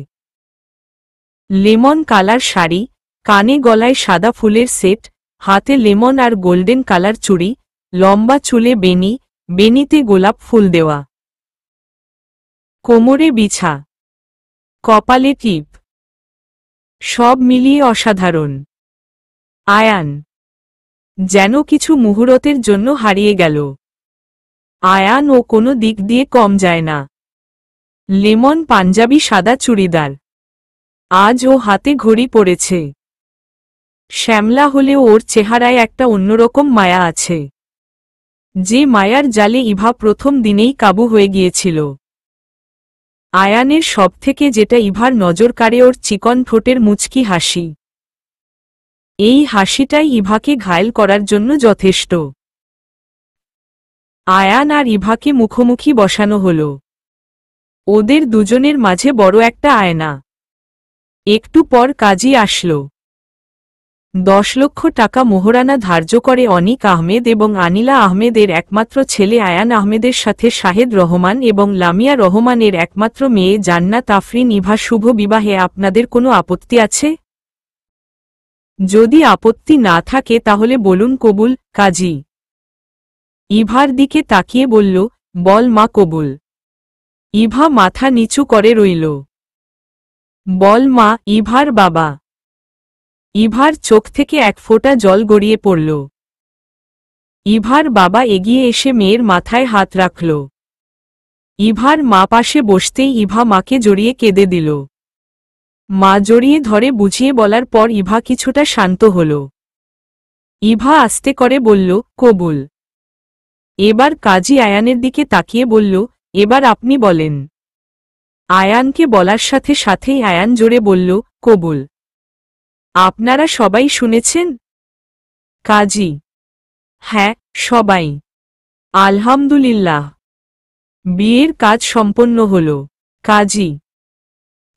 S1: লেমন কালার শাড়ি, কানে গলায় সাদা ফুলের সেট, হাতে লেমন আর গোল্ডেন কালার চুড়ি, লম্বা চুলে বেনি, বেনিতে গোলাপ ফুল দেওয়া, কোমরে বিছা, কপালে টিপ, সব মিলিয়ে অসাধারণ। আয়ান যেন কিছু মুহূর্তের জন্য হারিয়ে গেল। আয়ান ও কোনো দিক দিয়ে কম যায় না। লেমন পাঞ্জাবি সাদা চুড়িদার। আজ ও হাতে ঘড়ি পরেছে। শ্যামলা হলেও ওর চেহারায় একটা অন্যরকম মায়া আছে, যে মায়ার জালে ইভা প্রথম দিনেই কাবু হয়ে গিয়েছিল। আয়ানের সবথেকে যেটা ইভার নজর কাড়ে ওর চিকন ঠোঁটের মুচকি হাসি। এই হাসিটাই ইভাকে ঘায়েল করার জন্য যথেষ্ট। আয়ান আর ইভাকে মুখোমুখি বসানো হল। ওদের দুজনের মাঝে বড় একটা আয়না। একটু পর কাজী আসল। 10 লক্ষ টাকা মোহরানা ধার্য করে অনিক আহমেদ এবং আনিলা আহমেদের একমাত্র ছেলে আয়ান আহমেদের সাথে শাহেদ রহমান এবং লামিয়া রহমানের একমাত্র মেয়ে জান্নাত আফরিন ইভা শুভ বিবাহে আপনাদের কোনো আপত্তি আছে? যদি আপত্তি না থাকে তাহলে বলুন কবুল। কাজী ইভার দিকে তাকিয়ে বলল, বল মা কবুল। ইভা মাথা নিচু করে রইল। বল মা। ইভার বাবা। ইভার চোখ থেকে এক ফোঁটা জল গড়িয়ে পড়ল। ইভার বাবা এগিয়ে এসে মেয়ের মাথায় হাত রাখল। ইভার মা পাশে বসতেই ইভা মাকে জড়িয়ে কেঁদে দিল। মা জড়িয়ে ধরে বুঝিয়ে বলার পর ইভা কিছুটা শান্ত হল। ইভা আস্তে করে বলল, কবুল। এবার কাজী আয়ানের দিকে তাকিয়ে বলল, এবার আপনি বলেন। আয়ানকে বলার সাথে সাথেই আয়ান জোরে বলল, কবুল। আপনারা সবাই শুনেছেন? কাজী হ্যাঁ, সবাই। আলহামদুলিল্লাহ। বিয়ের কাজ সম্পন্ন হলো।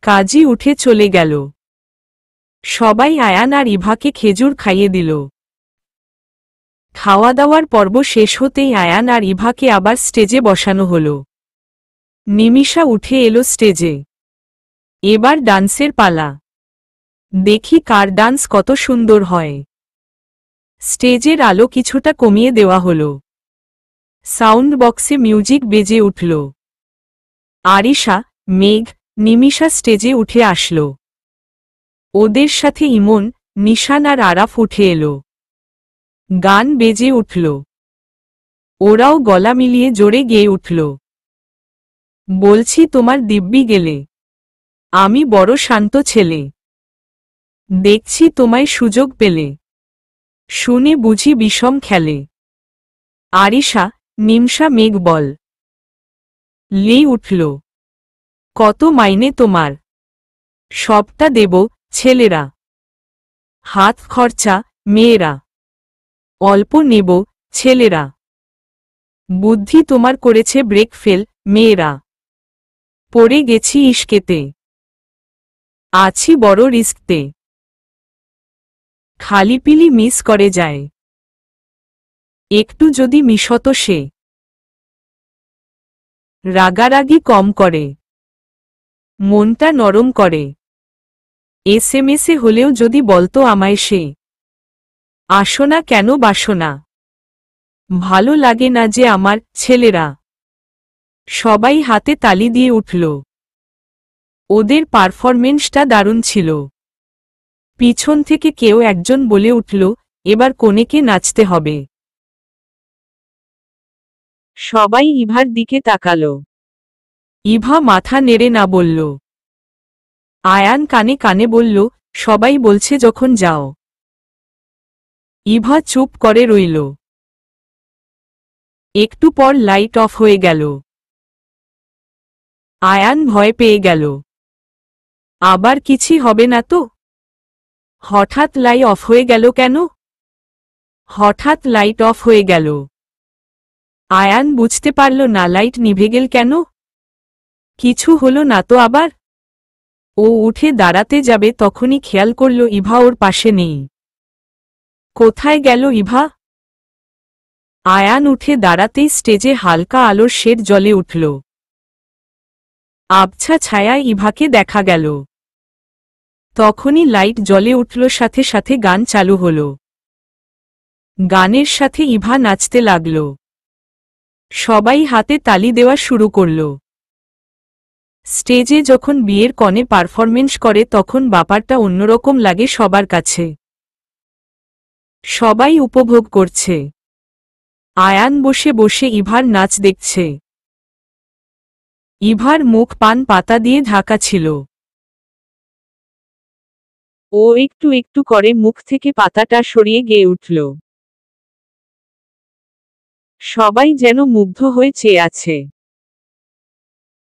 S1: কাজী উঠে চলে গেল। সবাই আয়ান আর ইভাকে খেজুর খাইয়ে দিল। খাওয়া দাওয়ার পর্ব শেষ হতেই আয়ান আর ইভাকে আবার স্টেজে বসানো হলো। নিমিষা উঠে এলো স্টেজে। এবার ডান্সের পালা। দেখি কার ডান্স কত সুন্দর হয়। স্টেজের আলো কিছুটা কমিয়ে দেওয়া হলো। সাউন্ড বক্সে মিউজিক বেজে উঠল। আরিশা, মেঘ, নিমিষা স্টেজে উঠে আসলো। ওদের সাথে ইমন, নিশান আর আরাফ উঠে এলো। গান বেজে উঠল। ওরাও গলা মিলিয়ে জোরে গেয়ে উঠল। বলছি তোমার দিব্যি গেলে। আমি বড় শান্ত ছেলে। দেখছি তোমায় সুযোগ পেলে। শুনে বুঝি বিষম খেলে। আরিশা, নিমশা, মেঘ বল। লি উঠল। কত মাইনে তোমার? সবটা দেব, ছেলেরা। হাত খরচা, মেয়েরা। অল্প নেব, ছেলেরা। বুদ্ধি তোমার করেছে ব্রেক ফেল, মেয়েরা। পড়ে গেছি ইস্কেতে। আছি বড় রিস্কতে। খালিপিলি মিস করে যায়। একটু যদি মিশত সে। রাগারাগি কম করে। মনটা নরম করে। এসএমএসে হলেও যদি বলতো আমায় সে। আসো না কেন বাসো না। ভালো লাগে না যে আমার, ছেলেরা। সবাই হাতে তালি দিয়ে উঠল। ওদের পারফরমেন্সটা দারুণ ছিল। পিছন থেকে কেউ একজন বলে উঠল, এবার কনেকে নাচতে হবে। সবাই ইভার দিকে তাকালো। ইভা মাথা নেড়ে না বলল। আয়ান কানে কানে বলল, সবাই বলছে যখন যাও। ইভা চুপ করে রইল। একটু পর লাইট অফ হয়ে গেল। আয়ান ভয় পেয়ে গেল। আবার কিছু হবে না তো? হঠাৎ লাইট অফ হয়ে গেল কেন? হঠাৎ লাইট অফ হয়ে গেল। আয়ান বুঝতে পারল না লাইট নিভে গেল কেন। কিছু হলো না তো আবার? ও উঠে দাঁড়াতে যাবে তখনই খেয়াল করল ইভা ওর পাশে নেই। কোথায় গেল ইভা? আয়ান উঠে দাঁড়াতেই স্টেজে হালকা আলোর শেড জ্বলে উঠল। আবছা ছায়ায় ইভাকে দেখা গেল। তখনই লাইট জ্বলে উঠল, সাথে সাথে গান চালু হল। গানের সাথে ইভা নাচতে লাগল। সবাই হাতে তালি দেওয়া শুরু করল। স্টেজে যখন বিয়ের কনে পারফরমেন্স করে তখন ব্যাপারটা অন্যরকম লাগে সবার কাছে। সবাই উপভোগ করছে। আয়ান বসে বসে ইভার নাচ দেখছে। ইভার মুখ পান পাতা দিয়ে ঢাকা ছিল। ও একটু একটু করে মুখ থেকে পাতাটা সরিয়ে গেয়ে উঠল। সবাই যেন মুগ্ধ হয়ে চেয়ে আছে।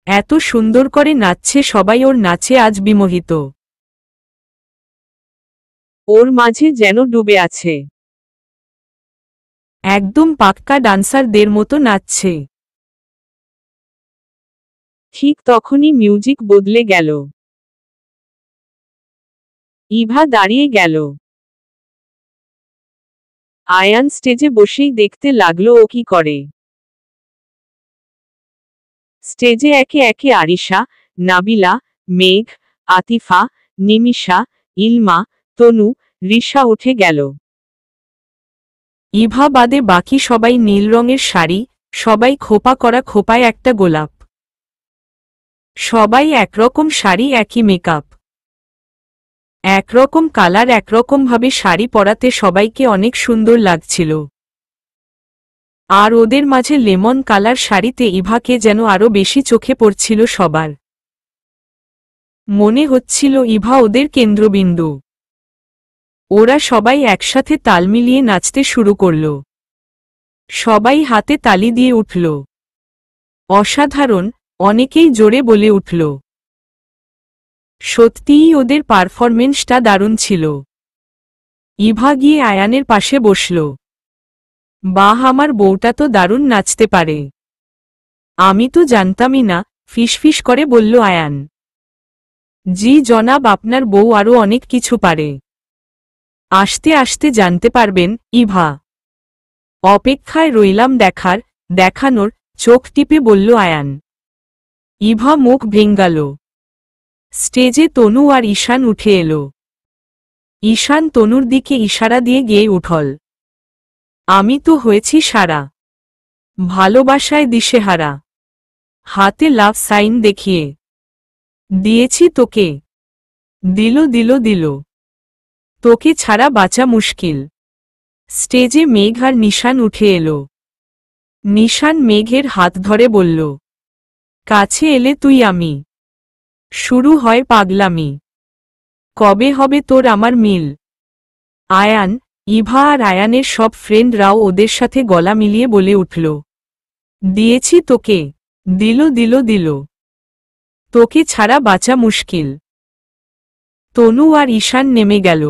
S1: এত সুন্দর করে নাচছে সবাই, ওর নাচে আজ বিমোহিত। ওর মাঝে যেন ডুবে আছে। একদম পাক্কা ডান্সারদের মতো নাচছে। ঠিক তখনই মিউজিক বদলে গেল। ইভা দাঁড়িয়ে গেল। আয়ান স্টেজে বসেই দেখতে লাগলো ও কি করে। স্টেজে একে একে আরিশা, নাবিলা, মেঘ, আতিফা, নিমিষা, ইলমা, তনু, রিশা উঠে গেল। ইভা বাদে বাকি সবাই নীল রঙের শাড়ি, সবাই খোপা করা খোপায় একটা গোলাপ। সবাই একরকম শাড়ি, একই মেকআপ। একরকম কালার, একরকমভাবে শাড়ি পরাতে সবাইকে অনেক সুন্দর লাগছিল। আর ওদের মাঝে লেমন কালার শাড়িতে ইভাকে যেন আরো বেশি চোখে পড়ছিল সবার। মনে হচ্ছিল ইভা ওদের কেন্দ্রবিন্দু। ওরা সবাই একসাথে তাল মিলিয়ে নাচতে শুরু করল। সবাই হাতে তালি দিয়ে উঠল। অসাধারণ, অনেকেই জোরে বলে উঠল। সত্যিই ওদের পারফরমেন্সটা দারুণ ছিল। ইভা গিয়ে আয়ানের পাশে বসল। বাহ, আমার বউটা তো দারুণ নাচতে পারে। আমি তো জানতামই না, ফিসফিস করে বলল আয়ান। জি জনাব, আপনার বউ আরও অনেক কিছু পারে। আস্তে আস্তে জানতে পারবেন, ইভা। অপেক্ষায় রইলাম দেখানোর, চোখ টিপে বলল আয়ান। ইভা মুখ ভেঙ্গাল। স্টেজে তনু আর ঈশান উঠে এলো। ঈশান তনুর দিকে ইশারা দিয়ে গেয়ে উঠল। আমি তো হয়েছি সারা, ভালোবাসায় দিশেহারা, হাতে লাভ সাইন দেখিয়ে দিয়েছি তোকে, দিল তোকে ছাড়া বাঁচা মুশকিল। স্টেজে মেঘ আর নিশান উঠে এলো। নিশান মেঘের হাত ধরে বলল, কাছে এলে তুই আমি, শুরু হয় পাগলামি, কবে হবে তোর আমার মিল। আয়ান, ইভা আর আয়ানের সব ফ্রেন্ডরাও ওদের সাথে গলা মিলিয়ে বলে উঠল, দিয়েছি তোকে, দিল তোকে ছাড়া বাঁচা মুশকিল। তনু আর ঈশান নেমে গেল।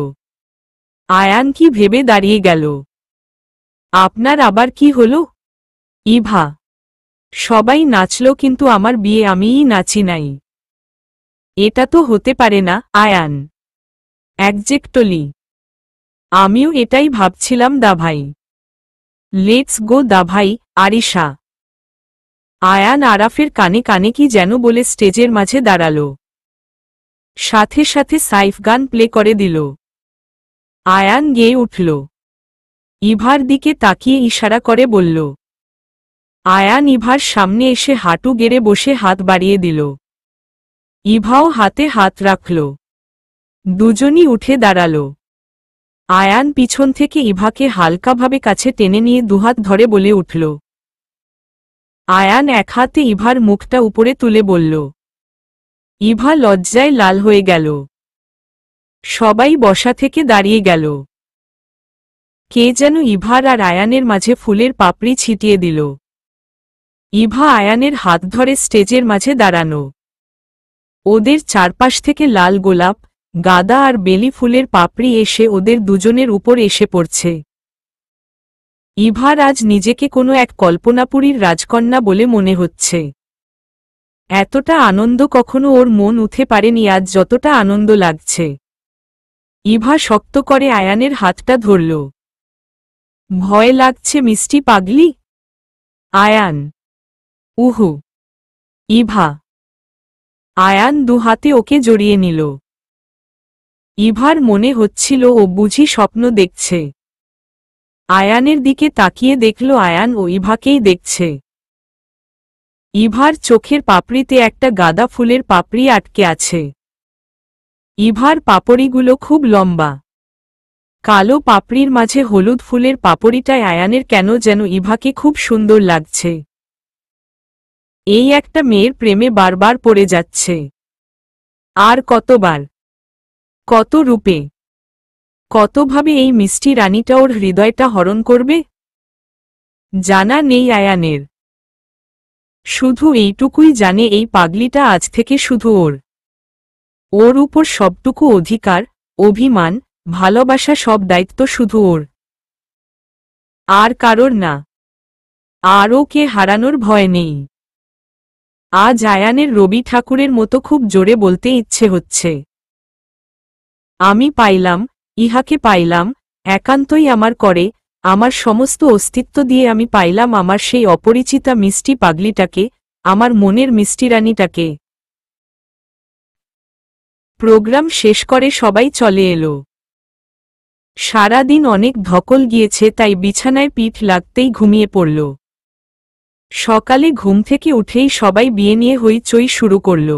S1: আয়ান কি ভেবে দাঁড়িয়ে গেল। আপনার আবার কি হলো? ইভা, সবাই নাচল কিন্তু আমার বিয়ে আমিই নাচি নাই। এটা তো হতে পারে না। আয়ান, একজেক্টলি, আমিও এটাই ভাবছিলাম দাভাই। লেটস গো দাভাই। আরিশা। আয়ান আরাফের কানে কানে কি যেন বলে স্টেজের মাঝে দাঁড়াল। সাথে সাথে সাইফ গান প্লে করে দিল। আয়ান গেয়ে উঠল। ইভার দিকে তাকিয়ে ইশারা করে বলল। আয়ান ইভার সামনে এসে হাঁটু গেড়ে বসে হাত বাড়িয়ে দিল। ইভাও হাতে হাত রাখল। দুজনই উঠে দাঁড়াল। আয়ান পিছন থেকে ইভাকে হালকাভাবে কাছে টেনে নিয়ে দুহাত ধরে বলে উঠল। আয়ান এক হাতে ইভার মুখটা উপরে তুলে বলল। ইভা লজ্জায় লাল হয়ে গেল। সবাই বসা থেকে দাঁড়িয়ে গেল। কে যেন ইভার আর আয়ানের মাঝে ফুলের পাপড়ি ছিটিয়ে দিল। ইভা আয়ানের হাত ধরে স্টেজের মাঝে দাঁড়ানো। ওদের চারপাশ থেকে লাল গোলাপ, গাঁদা আর বেলি ফুলের পাপড়ি এসে ওদের দুজনের উপর এসে পড়ছে। ইভার আজ নিজেকে কোনো এক কল্পনাপুরীর রাজকন্যা বলে মনে হচ্ছে। এতটা আনন্দ কখনো ওর মন উঠে পারেনি আজ যতটা আনন্দ লাগছে। ইভা শক্ত করে আয়ানের হাতটা ধরল। ভয় লাগছে মিষ্টি পাগলি? আয়ান। উহু। ইভা। আয়ান দুহাতে ওকে জড়িয়ে নিল। ইভার মনে হচ্ছিল ও বুঝি স্বপ্ন দেখছে। আয়ানের দিকে তাকিয়ে দেখল আয়ান ও ইভাকেই দেখছে। ইভার চোখের পাপড়িতে একটা গাঁদা ফুলের পাপড়ি আটকে আছে। ইভার পাপড়িগুলো খুব লম্বা। কালো পাপড়ির মাঝে হলুদ ফুলের পাপড়িটায় আয়ানের কেন যেন ইভাকে খুব সুন্দর লাগছে। এই একটা মেয়ের প্রেমে বারবার পড়ে যাচ্ছে। আর কতবার, কত রূপে, কতভাবে এই মিষ্টি রানীটা ওর হৃদয়টা হরণ করবে জানা নেই আয়ানের। শুধু এইটুকুই জানে এই পাগলিটা আজ থেকে শুধু ওর উপর সবটুকু অধিকার, অভিমান, ভালোবাসা সব দায়িত্ব শুধু ওর, আর কারোর না। আর ওকে হারানোর ভয় নেই। আজ আয়ানের রবি ঠাকুরের মতো খুব জোরে বলতে ইচ্ছে হচ্ছে, আমি পাইলাম, ইহাকে পাইলাম, একান্তই আমার করে, আমার সমস্ত অস্তিত্ব দিয়ে আমি পাইলাম আমার সেই অপরিচিতা মিষ্টি পাগলিটাকে, আমার মনের মিষ্টি রানীটাকে। প্রোগ্রাম শেষ করে সবাই চলে এলো। সারাদিন অনেক ধকল গিয়েছে তাই বিছানায় পিঠ লাগতেই ঘুমিয়ে পড়ল। সকালে ঘুম থেকে উঠেই সবাই বিয়ে নিয়ে হইচই শুরু করল।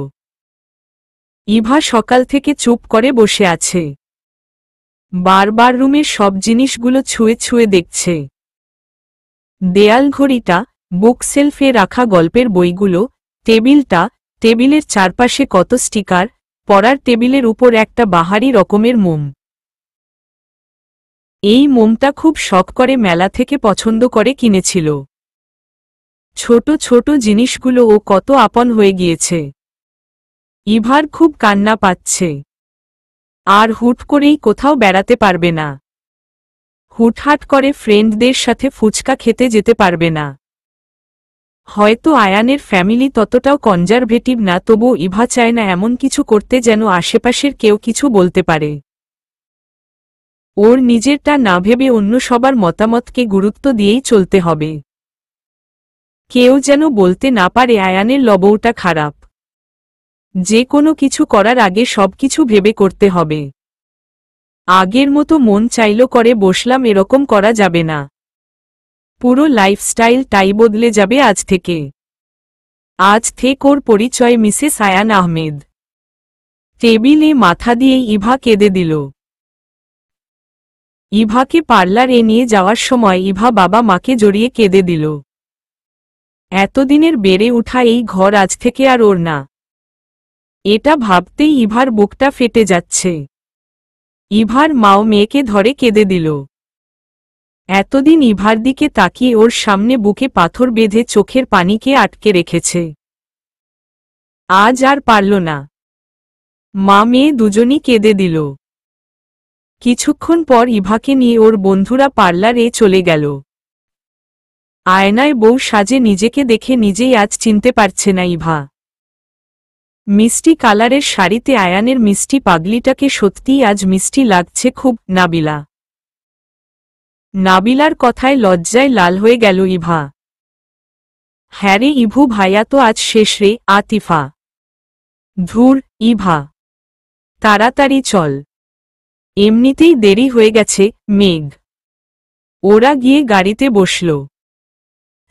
S1: ইভা সকাল থেকে চুপ করে বসে আছে। বারবার রুমের সব জিনিসগুলো ছুঁয়ে ছুঁয়ে দেখছে। দেয়াল ঘড়িটা, বুকশেলফে রাখা গল্পের বইগুলো, টেবিলটা, টেবিলের চারপাশে কত স্টিকার, পড়ার টেবিলের উপর একটা বাহারি রকমের মোম। এই মোমটা খুব শখ করে মেলা থেকে পছন্দ করে কিনেছিল। ছোট ছোট জিনিসগুলো ও কত আপন হয়ে গিয়েছে। ইভার খুব কান্না পাচ্ছে। আর হুট করেই কোথাও বেড়াতে পারবে না। হুটহাট করে ফ্রেন্ডদের সাথে ফুচকা খেতে যেতে পারবে না। হয়তো আয়ানের ফ্যামিলি ততটাও কনজারভেটিভ না, তবুও ইভা চায় না এমন কিছু করতে যেন আশেপাশের কেউ কিছু বলতে পারে। ওর নিজেরটা না ভেবে অন্য সবার মতামতকে গুরুত্ব দিয়েই চলতে হবে। কেউ যেন বলতে না পারে আয়ানের লবউটা খারাপ। যে কোনো কিছু করার আগে সবকিছু ভেবে করতে হবে। আগের মতো মন চাইল করে বসলাম এরকম করা যাবে না। পুরো লাইফস্টাইলটাই বদলে যাবে আজ থেকে। আজ থেকে ওর পরিচয় মিসেস আয়ান আহমেদ। টেবিলে মাথা দিয়েই ইভা কেঁদে দিল। ইভাকে পার্লারে নিয়ে যাওয়ার সময় ইভা বাবা মাকে জড়িয়ে কেঁদে দিল। এতদিনের বেড়ে ওঠা এই ঘর আজ থেকে আর ওর না। এটা ভাবতেই ইভার বুকটা ফেটে যাচ্ছে। ইভার মাও মেয়েকে ধরে কেঁদে দিল। এতদিন ইভার দিকে তাকিয়ে ওর সামনে বুকে পাথর বেঁধে চোখের পানিকে আটকে রেখেছে। আজ আর পারল না। মা মেয়ে দুজনই কেঁদে দিল। কিছুক্ষণ পর ইভাকে নিয়ে ওর বন্ধুরা পার্লারে চলে গেল। আয়নায় বউ সাজে নিজেকে দেখে নিজেই আজ চিনতে পারছে না ইভা। মিষ্টি কালারের শাড়িতে আয়ানের মিষ্টি পাগলিটাকে সত্যিই আজ মিষ্টি লাগছে খুব। নাবিলার কথায় লজ্জায় লাল হয়ে গেল ইভা। হ্যাঁ রে ইভু ভাইয়া তো আজ শেষ রে। আতিফা, ধুর ইভা, তাড়াতাড়ি চল, এমনিতেই দেরি হয়ে গেছে। মেঘ। ওরা গিয়ে গাড়িতে বসল।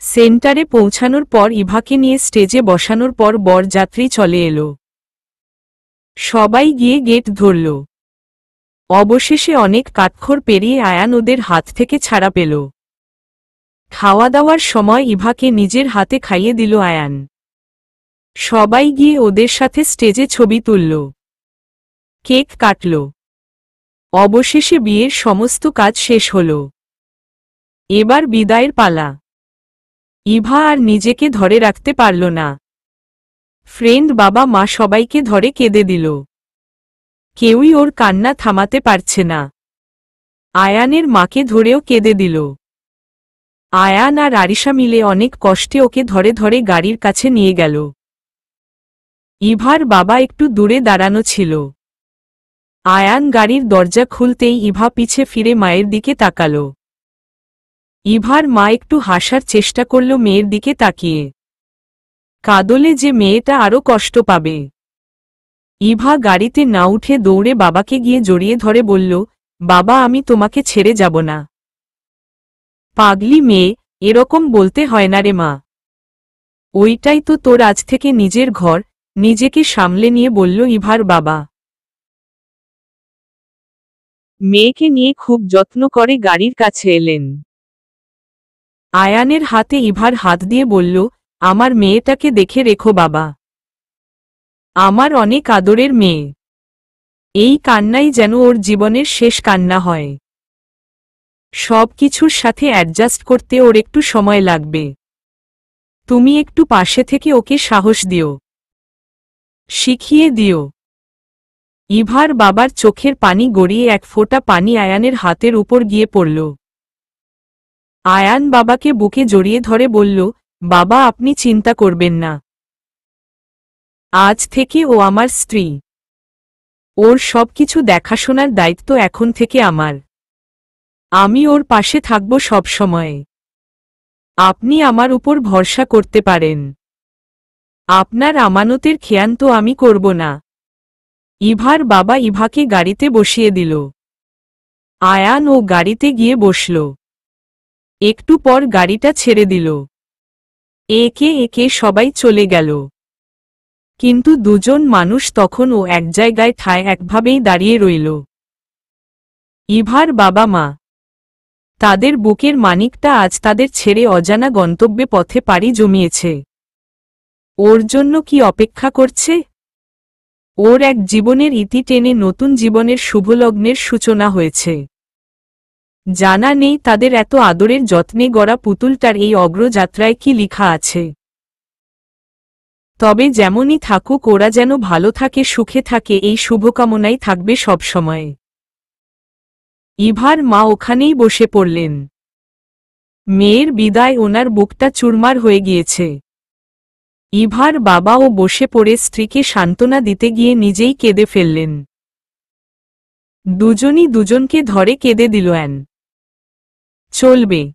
S1: সেন্টারে পৌঁছানোর পর ইভাকে নিয়ে স্টেজে বসানোর পর বরযাত্রী চলে এলো। সবাই গিয়ে গেট ধরল। অবশেষে অনেক কাঠখড় পেরিয়ে আয়ান ওদের হাত থেকে ছাড়া পেল। খাওয়া দাওয়ার সময় ইভাকে নিজের হাতে খাইয়ে দিল আয়ান। সবাই গিয়ে ওদের সাথে স্টেজে ছবি তুলল, কেক কাটল। অবশেষে বিয়ের সমস্ত কাজ শেষ হল। এবার বিদায়ের পালা। ইভা আর নিজেকে ধরে রাখতে পারল না। ফ্রেন্ড, বাবা মা সবাইকে ধরে কেঁদে দিল। কেউই ওর কান্না থামাতে পারছে না। আয়ানের মাকে ধরেও কেঁদে দিল। আয়ান আর আরিশা মিলে অনেক কষ্টে ওকে ধরে ধরে গাড়ির কাছে নিয়ে গেল। ইভার বাবা একটু দূরে দাঁড়ানো ছিল। আয়ান গাড়ির দরজা খুলতেই ইভা পিছে ফিরে মায়ের দিকে তাকাল। ইভার মা একটু হাসার চেষ্টা করল মেয়ের দিকে তাকিয়ে। কাঁদলে যে মেয়েটা আরো কষ্ট পাবে। ইভা গাড়িতে না উঠে দৌড়ে বাবাকে গিয়ে জড়িয়ে ধরে বলল, বাবা আমি তোমাকে ছেড়ে যাব না। পাগলি মেয়ে, এরকম বলতে হয় না রে মা। ওইটাই তো তোর আজ থেকে নিজের ঘর। নিজেকে সামলে নিয়ে বলল ইভার বাবা। মেয়েকে নিয়ে খুব যত্ন করে গাড়ির কাছে এলেন। আয়ানের হাতে ইভার হাত দিয়ে বলল, আমার মেয়েটাকে দেখে রেখো বাবা। আমার অনেক আদরের মেয়ে। এই কান্নাই যেন ওর জীবনের শেষ কান্না হয়। সব কিছুর সাথে অ্যাডজাস্ট করতে ওর একটু সময় লাগবে। তুমি একটু পাশে থেকে ওকে সাহস দিও, শিখিয়ে দিও। ইভার বাবার চোখের পানি গড়িয়ে এক ফোঁটা পানি আয়ানের হাতের উপর গিয়ে পড়ল। আয়ান বাবাকে বুকে জড়িয়ে ধরে বলল, বাবা আপনি চিন্তা করবেন না। আজ থেকে ও আমার স্ত্রী। ওর সবকিছু দেখাশোনার দায়িত্ব এখন থেকে আমার। আমি ওর পাশে থাকব সব সময়। আপনি আমার উপর ভরসা করতে পারেন। আপনার আমানতের খেয়াল তো আমি করব না। ইভার বাবা ইভাকে গাড়িতে বসিয়ে দিল। আয়ান ও গাড়িতে গিয়ে বসল। একটু পর গাড়িটা ছেড়ে দিল। একে একে সবাই চলে গেল। কিন্তু দুজন মানুষ তখনও এক জায়গায় ঠায় একভাবেই দাঁড়িয়ে রইল। ইভার বাবা মা। তাদের বুকের মানিকটা আজ তাদের ছেড়ে অজানা গন্তব্যে পথে পাড়ি জমিয়েছে। ওর জন্য কি অপেক্ষা করছে? ওর এক জীবনের ইতি টেনে নতুন জীবনের শুভলগ্নের সূচনা হয়েছে। জানা নেই তাদের এত আদরের যত্নে গড়া পুতুলটার এই অগ্রযাত্রায় কি লেখা আছে। তবে যেমনই থাকুক ওরা যেন ভালো থাকে, সুখে থাকে, এই শুভকামনাই থাকবে সবসময়। ইভার মা ওখানেই বসে পড়লেন। মেয়ের বিদায় ওনার বুকটা চুরমার হয়ে গিয়েছে। ইভার বাবাও বসে পড়ে স্ত্রীকে সান্ত্বনা দিতে গিয়ে নিজেই কেঁদে ফেললেন। দুজনই দুজনকে ধরে কেঁদে দিল। চলবে।